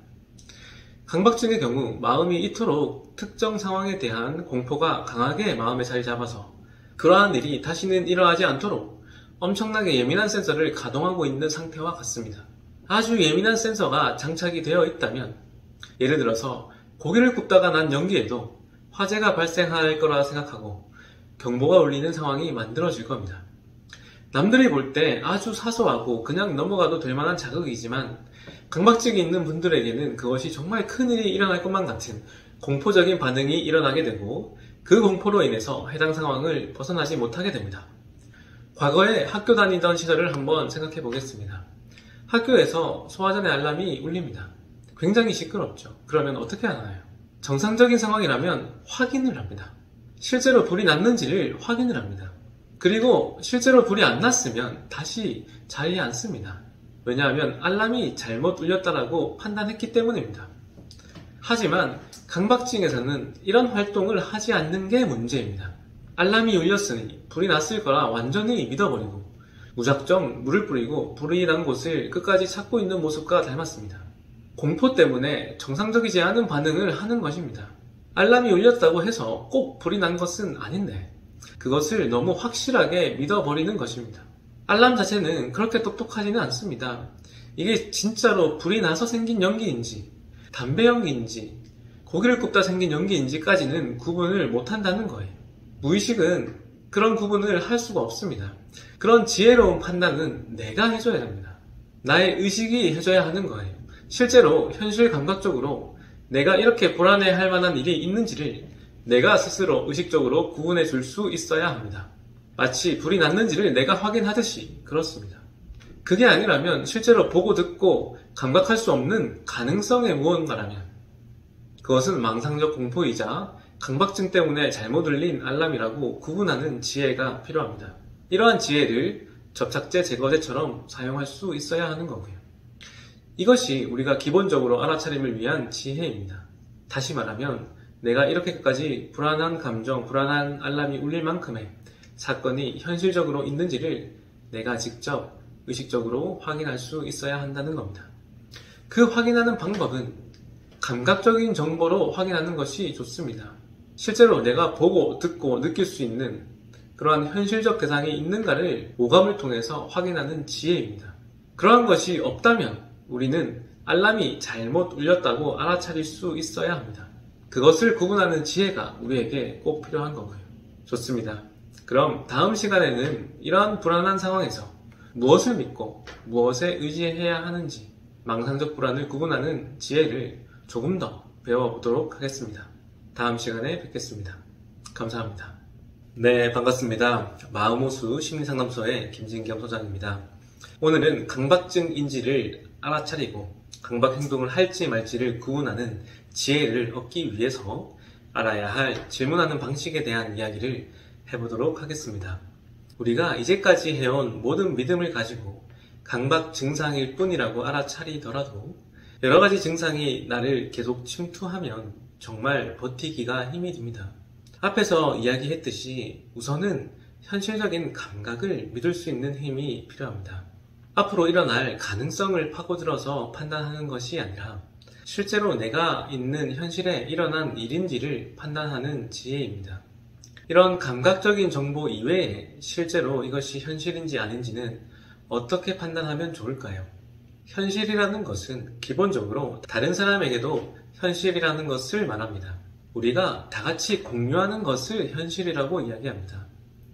강박증의 경우 마음이 이토록 특정 상황에 대한 공포가 강하게 마음에 자리 잡아서 그러한 일이 다시는 일어나지 않도록 엄청나게 예민한 센서를 가동하고 있는 상태와 같습니다. 아주 예민한 센서가 장착이 되어 있다면, 예를 들어서 고기를 굽다가 난 연기에도 화재가 발생할 거라 생각하고 경보가 울리는 상황이 만들어질 겁니다. 남들이 볼 때 아주 사소하고 그냥 넘어가도 될 만한 자극이지만 강박증이 있는 분들에게는 그것이 정말 큰일이 일어날 것만 같은 공포적인 반응이 일어나게 되고, 그 공포로 인해서 해당 상황을 벗어나지 못하게 됩니다. 과거에 학교 다니던 시절을 한번 생각해 보겠습니다. 학교에서 소화전의 알람이 울립니다. 굉장히 시끄럽죠. 그러면 어떻게 하나요? 정상적인 상황이라면 확인을 합니다. 실제로 불이 났는지를 확인을 합니다. 그리고 실제로 불이 안 났으면 다시 자리에 앉습니다. 왜냐하면 알람이 잘못 울렸다라고 판단했기 때문입니다. 하지만 강박증에서는 이런 활동을 하지 않는 게 문제입니다. 알람이 울렸으니 불이 났을 거라 완전히 믿어버리고 무작정 물을 뿌리고 불이 난 곳을 끝까지 찾고 있는 모습과 닮았습니다. 공포 때문에 정상적이지 않은 반응을 하는 것입니다. 알람이 울렸다고 해서 꼭 불이 난 것은 아닌데 그것을 너무 확실하게 믿어버리는 것입니다. 알람 자체는 그렇게 똑똑하지는 않습니다. 이게 진짜로 불이 나서 생긴 연기인지 담배 연기인지 고기를 굽다 생긴 연기인지까지는 구분을 못한다는 거예요. 무의식은 그런 구분을 할 수가 없습니다. 그런 지혜로운 판단은 내가 해줘야 됩니다. 나의 의식이 해줘야 하는 거예요. 실제로 현실 감각적으로 내가 이렇게 불안해할 만한 일이 있는지를 내가 스스로 의식적으로 구분해 줄 수 있어야 합니다. 마치 불이 났는지를 내가 확인하듯이 그렇습니다. 그게 아니라면 실제로 보고 듣고 감각할 수 없는 가능성의 무언가라면 그것은 망상적 공포이자 강박증 때문에 잘못 울린 알람이라고 구분하는 지혜가 필요합니다. 이러한 지혜를 접착제, 제거제처럼 사용할 수 있어야 하는 거고요. 이것이 우리가 기본적으로 알아차림을 위한 지혜입니다. 다시 말하면 내가 이렇게까지 불안한 감정, 불안한 알람이 울릴 만큼의 사건이 현실적으로 있는지를 내가 직접 의식적으로 확인할 수 있어야 한다는 겁니다. 그 확인하는 방법은 감각적인 정보로 확인하는 것이 좋습니다. 실제로 내가 보고 듣고 느낄 수 있는 그러한 현실적 대상이 있는가를 오감을 통해서 확인하는 지혜입니다. 그러한 것이 없다면 우리는 알람이 잘못 울렸다고 알아차릴 수 있어야 합니다. 그것을 구분하는 지혜가 우리에게 꼭 필요한 거고요. 좋습니다. 그럼 다음 시간에는 이러한 불안한 상황에서 무엇을 믿고 무엇에 의지해야 하는지 망상적 불안을 구분하는 지혜를 조금 더 배워보도록 하겠습니다. 다음 시간에 뵙겠습니다. 감사합니다. 네, 반갑습니다. 마음호수 심리상담소의 김진겸 소장입니다. 오늘은 강박증인지를 알아차리고 강박 행동을 할지 말지를 구분하는 지혜를 얻기 위해서 알아야 할 질문하는 방식에 대한 이야기를 해보도록 하겠습니다. 우리가 이제까지 해온 모든 믿음을 가지고 강박 증상일 뿐이라고 알아차리더라도 여러가지 증상이 나를 계속 침투하면 정말 버티기가 힘이 듭니다. 앞에서 이야기했듯이 우선은 현실적인 감각을 믿을 수 있는 힘이 필요합니다. 앞으로 일어날 가능성을 파고들어서 판단하는 것이 아니라 실제로 내가 있는 현실에 일어난 일인지를 판단하는 지혜입니다. 이런 감각적인 정보 이외에 실제로 이것이 현실인지 아닌지는 어떻게 판단하면 좋을까요? 현실이라는 것은 기본적으로 다른 사람에게도 현실이라는 것을 말합니다. 우리가 다 같이 공유하는 것을 현실이라고 이야기합니다.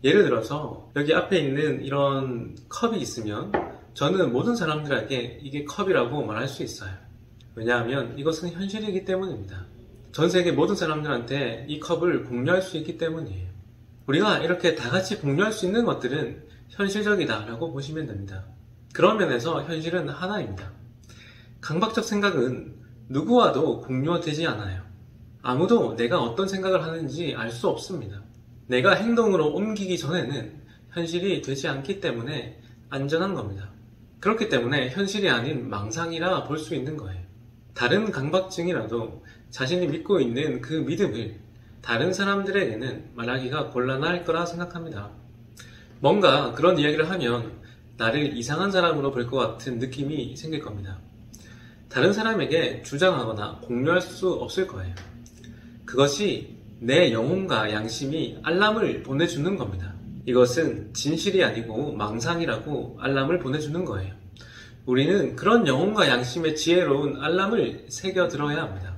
예를 들어서 여기 앞에 있는 이런 컵이 있으면 저는 모든 사람들에게 이게 컵이라고 말할 수 있어요. 왜냐하면 이것은 현실이기 때문입니다. 전 세계 모든 사람들한테 이 컵을 공유할 수 있기 때문이에요. 우리가 이렇게 다 같이 공유할 수 있는 것들은 현실적이다 라고 보시면 됩니다. 그런 면에서 현실은 하나입니다. 강박적 생각은 누구와도 공유되지 않아요. 아무도 내가 어떤 생각을 하는지 알 수 없습니다. 내가 행동으로 옮기기 전에는 현실이 되지 않기 때문에 안전한 겁니다. 그렇기 때문에 현실이 아닌 망상이라 볼 수 있는 거예요. 다른 강박증이라도 자신이 믿고 있는 그 믿음을 다른 사람들에게는 말하기가 곤란할 거라 생각합니다. 뭔가 그런 이야기를 하면 나를 이상한 사람으로 볼 것 같은 느낌이 생길 겁니다. 다른 사람에게 주장하거나 공유할 수 없을 거예요. 그것이 내 영혼과 양심이 알람을 보내주는 겁니다. 이것은 진실이 아니고 망상이라고 알람을 보내주는 거예요. 우리는 그런 영혼과 양심의 지혜로운 알람을 새겨 들어야 합니다.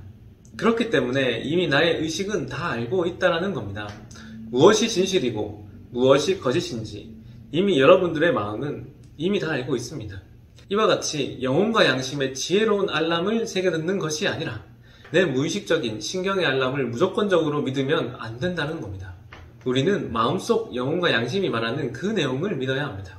그렇기 때문에 이미 나의 의식은 다 알고 있다는 겁니다. 무엇이 진실이고 무엇이 거짓인지 이미 여러분들의 마음은 이미 다 알고 있습니다. 이와 같이 영혼과 양심의 지혜로운 알람을 새겨 듣는 것이 아니라 내 무의식적인 신경의 알람을 무조건적으로 믿으면 안 된다는 겁니다. 우리는 마음속 영혼과 양심이 말하는 그 내용을 믿어야 합니다.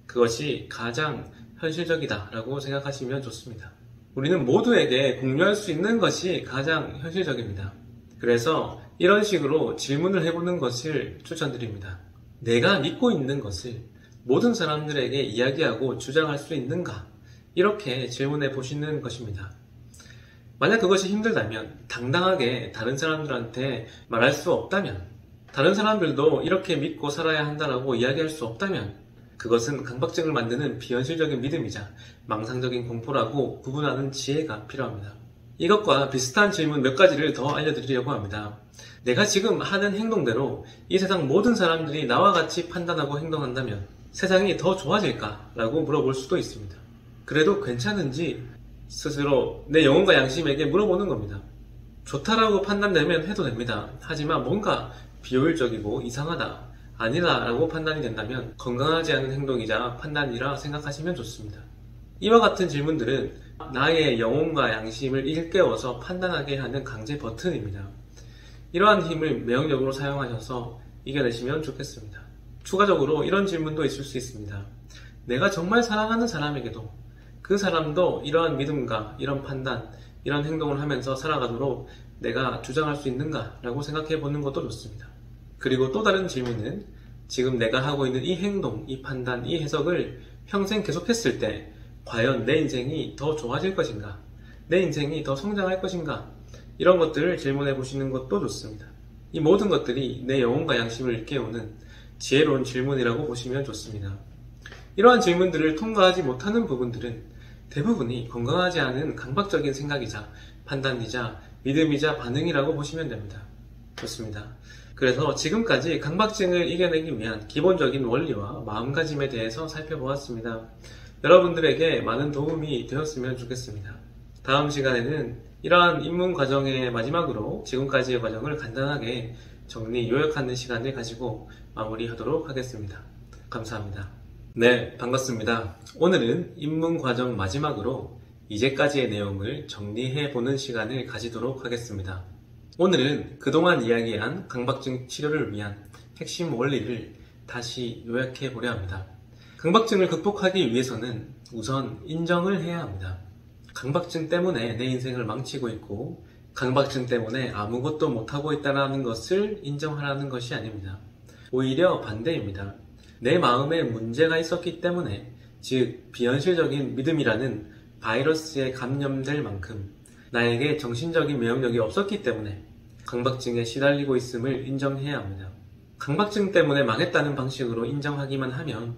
그것이 가장 현실적이다 라고 생각하시면 좋습니다. 우리는 모두에게 공유할 수 있는 것이 가장 현실적입니다. 그래서 이런 식으로 질문을 해보는 것을 추천드립니다. 내가 믿고 있는 것을 모든 사람들에게 이야기하고 주장할 수 있는가? 이렇게 질문해 보시는 것입니다. 만약 그것이 힘들다면, 당당하게 다른 사람들한테 말할 수 없다면, 다른 사람들도 이렇게 믿고 살아야 한다라고 이야기할 수 없다면 그것은 강박증을 만드는 비현실적인 믿음이자 망상적인 공포라고 구분하는 지혜가 필요합니다. 이것과 비슷한 질문 몇 가지를 더 알려드리려고 합니다. 내가 지금 하는 행동대로 이 세상 모든 사람들이 나와 같이 판단하고 행동한다면 세상이 더 좋아질까? 라고 물어볼 수도 있습니다. 그래도 괜찮은지 스스로 내 영혼과 양심에게 물어보는 겁니다. 좋다라고 판단되면 해도 됩니다. 하지만 뭔가 비효율적이고 이상하다, 아니다 라고 판단이 된다면 건강하지 않은 행동이자 판단이라 생각하시면 좋습니다. 이와 같은 질문들은 나의 영혼과 양심을 일깨워서 판단하게 하는 강제 버튼입니다. 이러한 힘을 매력적으로 사용하셔서 이겨내시면 좋겠습니다. 추가적으로 이런 질문도 있을 수 있습니다. 내가 정말 사랑하는 사람에게도 그 사람도 이러한 믿음과 이런 판단, 이런 행동을 하면서 살아가도록 내가 주장할 수 있는가 라고 생각해 보는 것도 좋습니다. 그리고 또 다른 질문은 지금 내가 하고 있는 이 행동, 이 판단, 이 해석을 평생 계속했을 때 과연 내 인생이 더 좋아질 것인가? 내 인생이 더 성장할 것인가? 이런 것들을 질문해 보시는 것도 좋습니다. 이 모든 것들이 내 영혼과 양심을 일깨우는 지혜로운 질문이라고 보시면 좋습니다. 이러한 질문들을 통과하지 못하는 부분들은 대부분이 건강하지 않은 강박적인 생각이자 판단이자 믿음이자 반응이라고 보시면 됩니다. 좋습니다. 그래서 지금까지 강박증을 이겨내기 위한 기본적인 원리와 마음가짐에 대해서 살펴보았습니다. 여러분들에게 많은 도움이 되었으면 좋겠습니다. 다음 시간에는 이러한 입문 과정의 마지막으로 지금까지의 과정을 간단하게 정리, 요약하는 시간을 가지고 마무리하도록 하겠습니다. 감사합니다. 네, 반갑습니다. 오늘은 입문 과정 마지막으로 이제까지의 내용을 정리해보는 시간을 가지도록 하겠습니다. 오늘은 그동안 이야기한 강박증 치료를 위한 핵심 원리를 다시 요약해보려 합니다. 강박증을 극복하기 위해서는 우선 인정을 해야 합니다. 강박증 때문에 내 인생을 망치고 있고 강박증 때문에 아무것도 못하고 있다는 것을 인정하라는 것이 아닙니다. 오히려 반대입니다. 내 마음에 문제가 있었기 때문에, 즉 비현실적인 믿음이라는 바이러스에 감염될 만큼 나에게 정신적인 면역력이 없었기 때문에 강박증에 시달리고 있음을 인정해야 합니다. 강박증 때문에 망했다는 방식으로 인정하기만 하면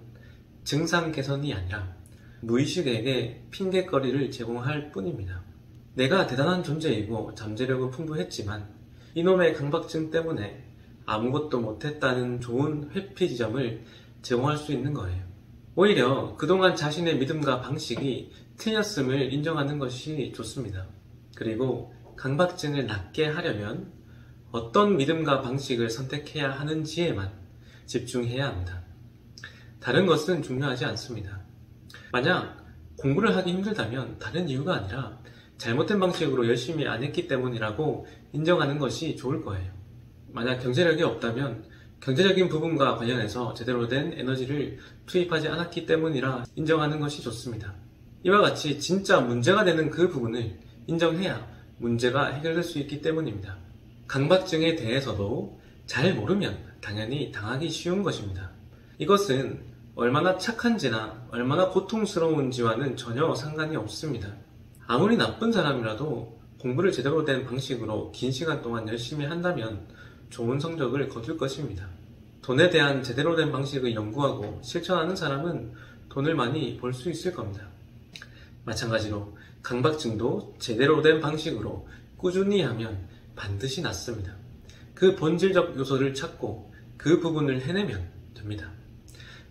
증상 개선이 아니라 무의식에게 핑곗거리를 제공할 뿐입니다. 내가 대단한 존재이고 잠재력은 풍부했지만 이놈의 강박증 때문에 아무것도 못했다는 좋은 회피 지점을 제공할 수 있는 거예요. 오히려 그동안 자신의 믿음과 방식이 틀렸음을 인정하는 것이 좋습니다. 그리고 강박증을 낫게 하려면 어떤 믿음과 방식을 선택해야 하는지에만 집중해야 합니다. 다른 것은 중요하지 않습니다. 만약 공부를 하기 힘들다면 다른 이유가 아니라 잘못된 방식으로 열심히 안 했기 때문이라고 인정하는 것이 좋을 거예요. 만약 경제력이 없다면 경제적인 부분과 관련해서 제대로 된 에너지를 투입하지 않았기 때문이라 인정하는 것이 좋습니다. 이와 같이 진짜 문제가 되는 그 부분을 인정해야 문제가 해결될 수 있기 때문입니다. 강박증에 대해서도 잘 모르면 당연히 당하기 쉬운 것입니다. 이것은 얼마나 착한지나 얼마나 고통스러운지와는 전혀 상관이 없습니다. 아무리 나쁜 사람이라도 공부를 제대로 된 방식으로 긴 시간 동안 열심히 한다면 좋은 성적을 거둘 것입니다. 돈에 대한 제대로 된 방식을 연구하고 실천하는 사람은 돈을 많이 벌 수 있을 겁니다. 마찬가지로 강박증도 제대로 된 방식으로 꾸준히 하면 반드시 낫습니다. 그 본질적 요소를 찾고 그 부분을 해내면 됩니다.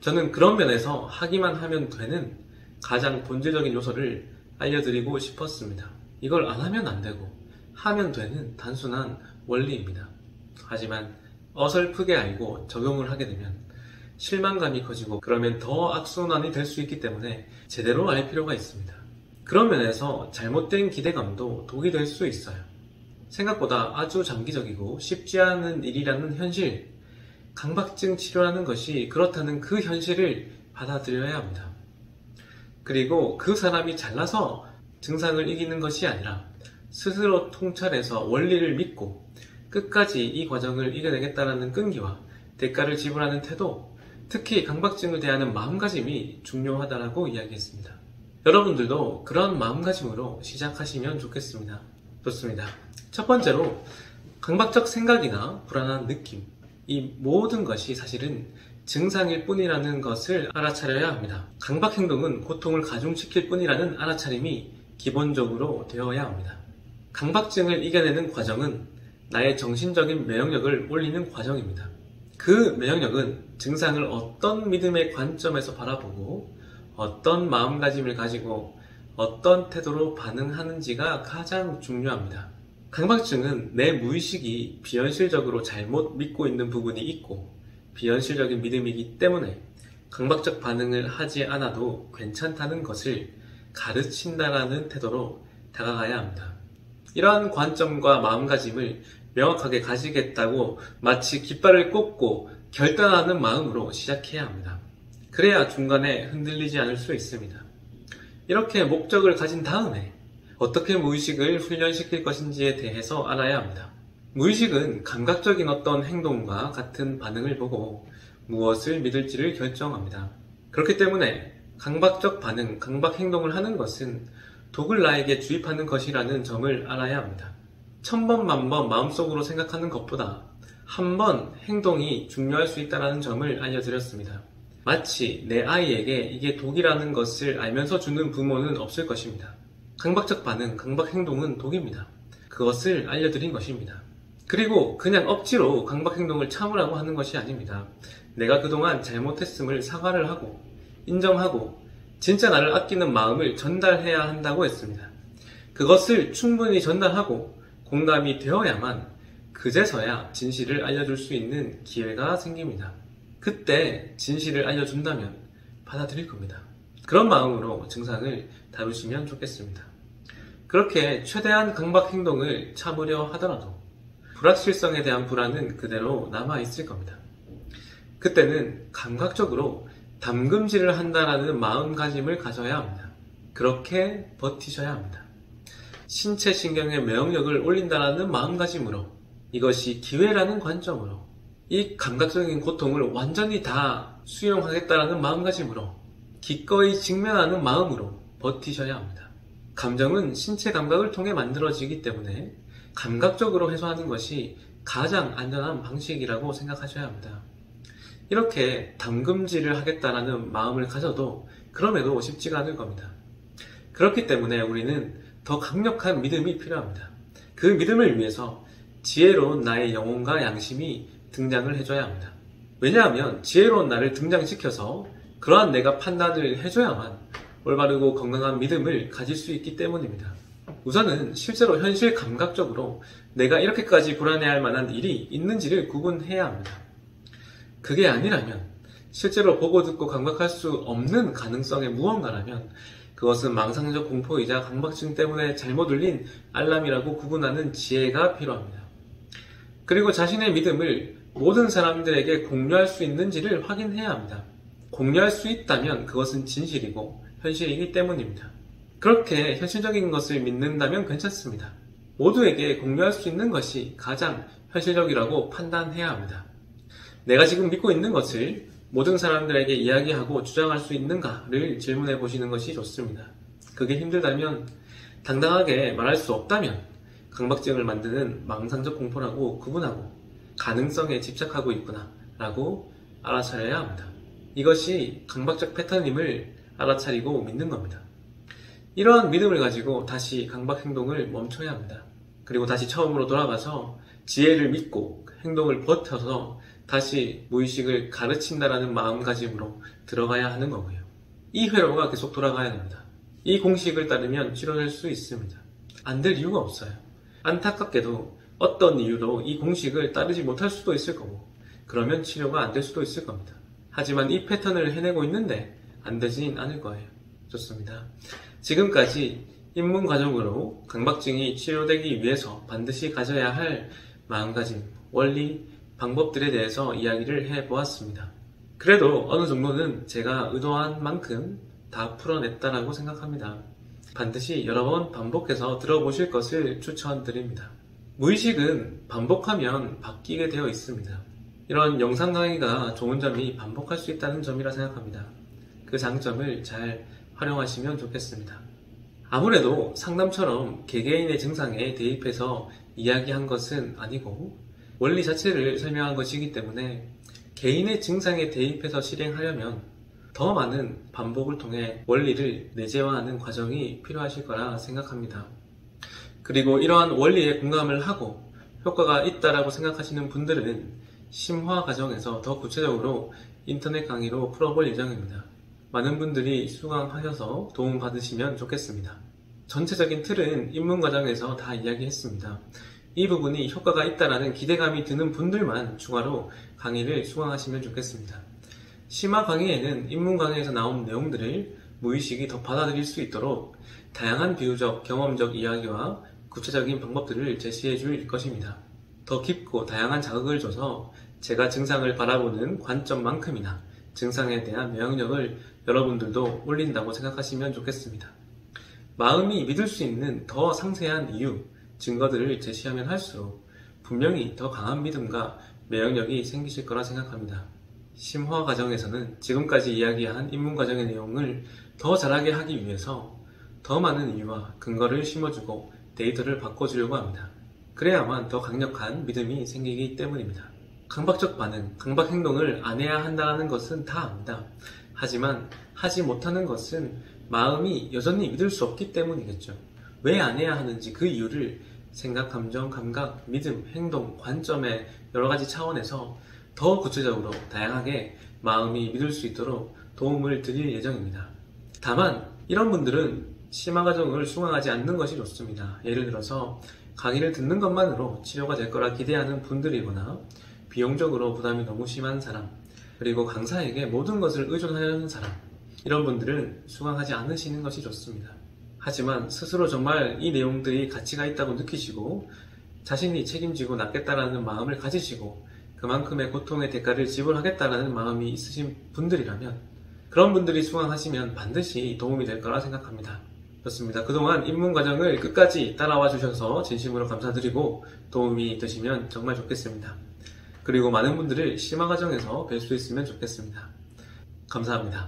저는 그런 면에서 하기만 하면 되는 가장 본질적인 요소를 알려드리고 싶었습니다. 이걸 안 하면 안 되고 하면 되는 단순한 원리입니다. 하지만 어설프게 알고 적용을 하게 되면 실망감이 커지고 그러면 더 악순환이 될 수 있기 때문에 제대로 알 필요가 있습니다. 그런 면에서 잘못된 기대감도 독이 될 수 있어요. 생각보다 아주 장기적이고 쉽지 않은 일이라는 현실, 강박증 치료라는 것이 그렇다는 그 현실을 받아들여야 합니다. 그리고 그 사람이 잘나서 증상을 이기는 것이 아니라 스스로 통찰해서 원리를 믿고 끝까지 이 과정을 이겨내겠다는 끈기와 대가를 지불하는 태도, 특히 강박증을 대하는 마음가짐이 중요하다고 이야기했습니다. 여러분들도 그런 마음가짐으로 시작하시면 좋겠습니다. 좋습니다. 첫 번째로 강박적 생각이나 불안한 느낌, 이 모든 것이 사실은 증상일 뿐이라는 것을 알아차려야 합니다. 강박 행동은 고통을 가중시킬 뿐이라는 알아차림이 기본적으로 되어야 합니다. 강박증을 이겨내는 과정은 나의 정신적인 면역력을 올리는 과정입니다. 그 면역력은 증상을 어떤 믿음의 관점에서 바라보고 어떤 마음가짐을 가지고 어떤 태도로 반응하는지가 가장 중요합니다. 강박증은 내 무의식이 비현실적으로 잘못 믿고 있는 부분이 있고 비현실적인 믿음이기 때문에 강박적 반응을 하지 않아도 괜찮다는 것을 가르친다라는 태도로 다가가야 합니다. 이러한 관점과 마음가짐을 명확하게 가지겠다고 마치 깃발을 꽂고 결단하는 마음으로 시작해야 합니다. 그래야 중간에 흔들리지 않을 수 있습니다. 이렇게 목적을 가진 다음에 어떻게 무의식을 훈련시킬 것인지에 대해서 알아야 합니다. 무의식은 감각적인 어떤 행동과 같은 반응을 보고 무엇을 믿을지를 결정합니다. 그렇기 때문에 강박적 반응, 강박 행동을 하는 것은 독을 나에게 주입하는 것이라는 점을 알아야 합니다. 천번 만번 마음속으로 생각하는 것보다 한 번 행동이 중요할 수 있다는 점을 알려드렸습니다. 마치 내 아이에게 이게 독이라는 것을 알면서 주는 부모는 없을 것입니다. 강박적 반응, 강박 행동은 독입니다. 그것을 알려드린 것입니다. 그리고 그냥 억지로 강박 행동을 참으라고 하는 것이 아닙니다. 내가 그동안 잘못했음을 사과를 하고 인정하고 진짜 나를 아끼는 마음을 전달해야 한다고 했습니다. 그것을 충분히 전달하고 공감이 되어야만 그제서야 진실을 알려줄 수 있는 기회가 생깁니다. 그때 진실을 알려준다면 받아들일 겁니다. 그런 마음으로 증상을 다루시면 좋겠습니다. 그렇게 최대한 강박 행동을 참으려 하더라도 불확실성에 대한 불안은 그대로 남아있을 겁니다. 그때는 감각적으로 담금질을 한다라는 마음가짐을 가져야 합니다. 그렇게 버티셔야 합니다. 신체 신경의 면역력을 올린다라는 마음가짐으로, 이것이 기회라는 관점으로, 이 감각적인 고통을 완전히 다 수용하겠다라는 마음가짐으로, 기꺼이 직면하는 마음으로 버티셔야 합니다. 감정은 신체 감각을 통해 만들어지기 때문에 감각적으로 해소하는 것이 가장 안전한 방식이라고 생각하셔야 합니다. 이렇게 담금질을 하겠다라는 마음을 가져도 그럼에도 쉽지가 않을 겁니다. 그렇기 때문에 우리는 더 강력한 믿음이 필요합니다. 그 믿음을 위해서 지혜로운 나의 영혼과 양심이 등장을 해줘야 합니다. 왜냐하면 지혜로운 나를 등장시켜서 그러한 내가 판단을 해줘야만 올바르고 건강한 믿음을 가질 수 있기 때문입니다. 우선은 실제로 현실 감각적으로 내가 이렇게까지 불안해할 만한 일이 있는지를 구분해야 합니다. 그게 아니라면, 실제로 보고 듣고 감각할 수 없는 가능성의 무언가라면 그것은 망상적 공포이자 강박증 때문에 잘못 울린 알람이라고 구분하는 지혜가 필요합니다. 그리고 자신의 믿음을 모든 사람들에게 공유할 수 있는지를 확인해야 합니다. 공유할 수 있다면 그것은 진실이고 현실이기 때문입니다. 그렇게 현실적인 것을 믿는다면 괜찮습니다. 모두에게 공유할 수 있는 것이 가장 현실적이라고 판단해야 합니다. 내가 지금 믿고 있는 것을 모든 사람들에게 이야기하고 주장할 수 있는가를 질문해 보시는 것이 좋습니다. 그게 힘들다면, 당당하게 말할 수 없다면 강박증을 만드는 망상적 공포라고 구분하고 가능성에 집착하고 있구나 라고 알아차려야 합니다. 이것이 강박적 패턴임을 알아차리고 믿는 겁니다. 이러한 믿음을 가지고 다시 강박 행동을 멈춰야 합니다. 그리고 다시 처음으로 돌아가서 지혜를 믿고 행동을 버텨서 다시 무의식을 가르친다라는 마음가짐으로 들어가야 하는 거고요. 이 회로가 계속 돌아가야 합니다. 이 공식을 따르면 치료될 수 있습니다. 안 될 이유가 없어요. 안타깝게도 어떤 이유로 이 공식을 따르지 못할 수도 있을 거고, 그러면 치료가 안 될 수도 있을 겁니다. 하지만 이 패턴을 해내고 있는데 안 되진 않을 거예요. 좋습니다. 지금까지 입문 과정으로 강박증이 치료되기 위해서 반드시 가져야 할 마음가짐, 원리, 방법들에 대해서 이야기를 해보았습니다. 그래도 어느 정도는 제가 의도한 만큼 다 풀어냈다라고 생각합니다. 반드시 여러 번 반복해서 들어보실 것을 추천드립니다. 무의식은 반복하면 바뀌게 되어 있습니다. 이런 영상 강의가 좋은 점이 반복할 수 있다는 점이라 생각합니다. 그 장점을 잘 활용하시면 좋겠습니다. 아무래도 상담처럼 개개인의 증상에 대입해서 이야기한 것은 아니고 원리 자체를 설명한 것이기 때문에 개인의 증상에 대입해서 실행하려면 더 많은 반복을 통해 원리를 내재화하는 과정이 필요하실 거라 생각합니다. 그리고 이러한 원리에 공감을 하고 효과가 있다라고 생각하시는 분들은 심화 과정에서 더 구체적으로 인터넷 강의로 풀어볼 예정입니다. 많은 분들이 수강하셔서 도움 받으시면 좋겠습니다. 전체적인 틀은 입문 과정에서 다 이야기했습니다. 이 부분이 효과가 있다라는 기대감이 드는 분들만 추가로 강의를 수강하시면 좋겠습니다. 심화 강의에는 입문 강의에서 나온 내용들을 무의식이 더 받아들일 수 있도록 다양한 비유적, 경험적 이야기와 구체적인 방법들을 제시해 줄 것입니다. 더 깊고 다양한 자극을 줘서 제가 증상을 바라보는 관점만큼이나 증상에 대한 면역력을 여러분들도 올린다고 생각하시면 좋겠습니다. 마음이 믿을 수 있는 더 상세한 이유, 증거들을 제시하면 할수록 분명히 더 강한 믿음과 면역력이 생기실 거라 생각합니다. 심화 과정에서는 지금까지 이야기한 입문 과정의 내용을 더 잘하게 하기 위해서 더 많은 이유와 근거를 심어주고 데이터를 바꿔주려고 합니다. 그래야만 더 강력한 믿음이 생기기 때문입니다. 강박적 반응, 강박 행동을 안 해야 한다는 것은 다 압니다. 하지만 하지 못하는 것은 마음이 여전히 믿을 수 없기 때문이겠죠. 왜 안 해야 하는지 그 이유를 생각, 감정, 감각, 믿음, 행동, 관점의 여러 가지 차원에서 더 구체적으로 다양하게 마음이 믿을 수 있도록 도움을 드릴 예정입니다. 다만 이런 분들은 심화 과정을 수강하지 않는 것이 좋습니다. 예를 들어서 강의를 듣는 것만으로 치료가 될 거라 기대하는 분들이거나 비용적으로 부담이 너무 심한 사람, 그리고 강사에게 모든 것을 의존하려는 사람, 이런 분들은 수강하지 않으시는 것이 좋습니다. 하지만 스스로 정말 이 내용들이 가치가 있다고 느끼시고 자신이 책임지고 낫겠다라는 마음을 가지시고 그만큼의 고통의 대가를 지불하겠다라는 마음이 있으신 분들이라면 그런 분들이 수강하시면 반드시 도움이 될 거라 생각합니다. 좋습니다. 그동안 입문 과정을 끝까지 따라와 주셔서 진심으로 감사드리고 도움이 되시면 정말 좋겠습니다. 그리고 많은 분들을 심화 과정에서 뵐 수 있으면 좋겠습니다. 감사합니다.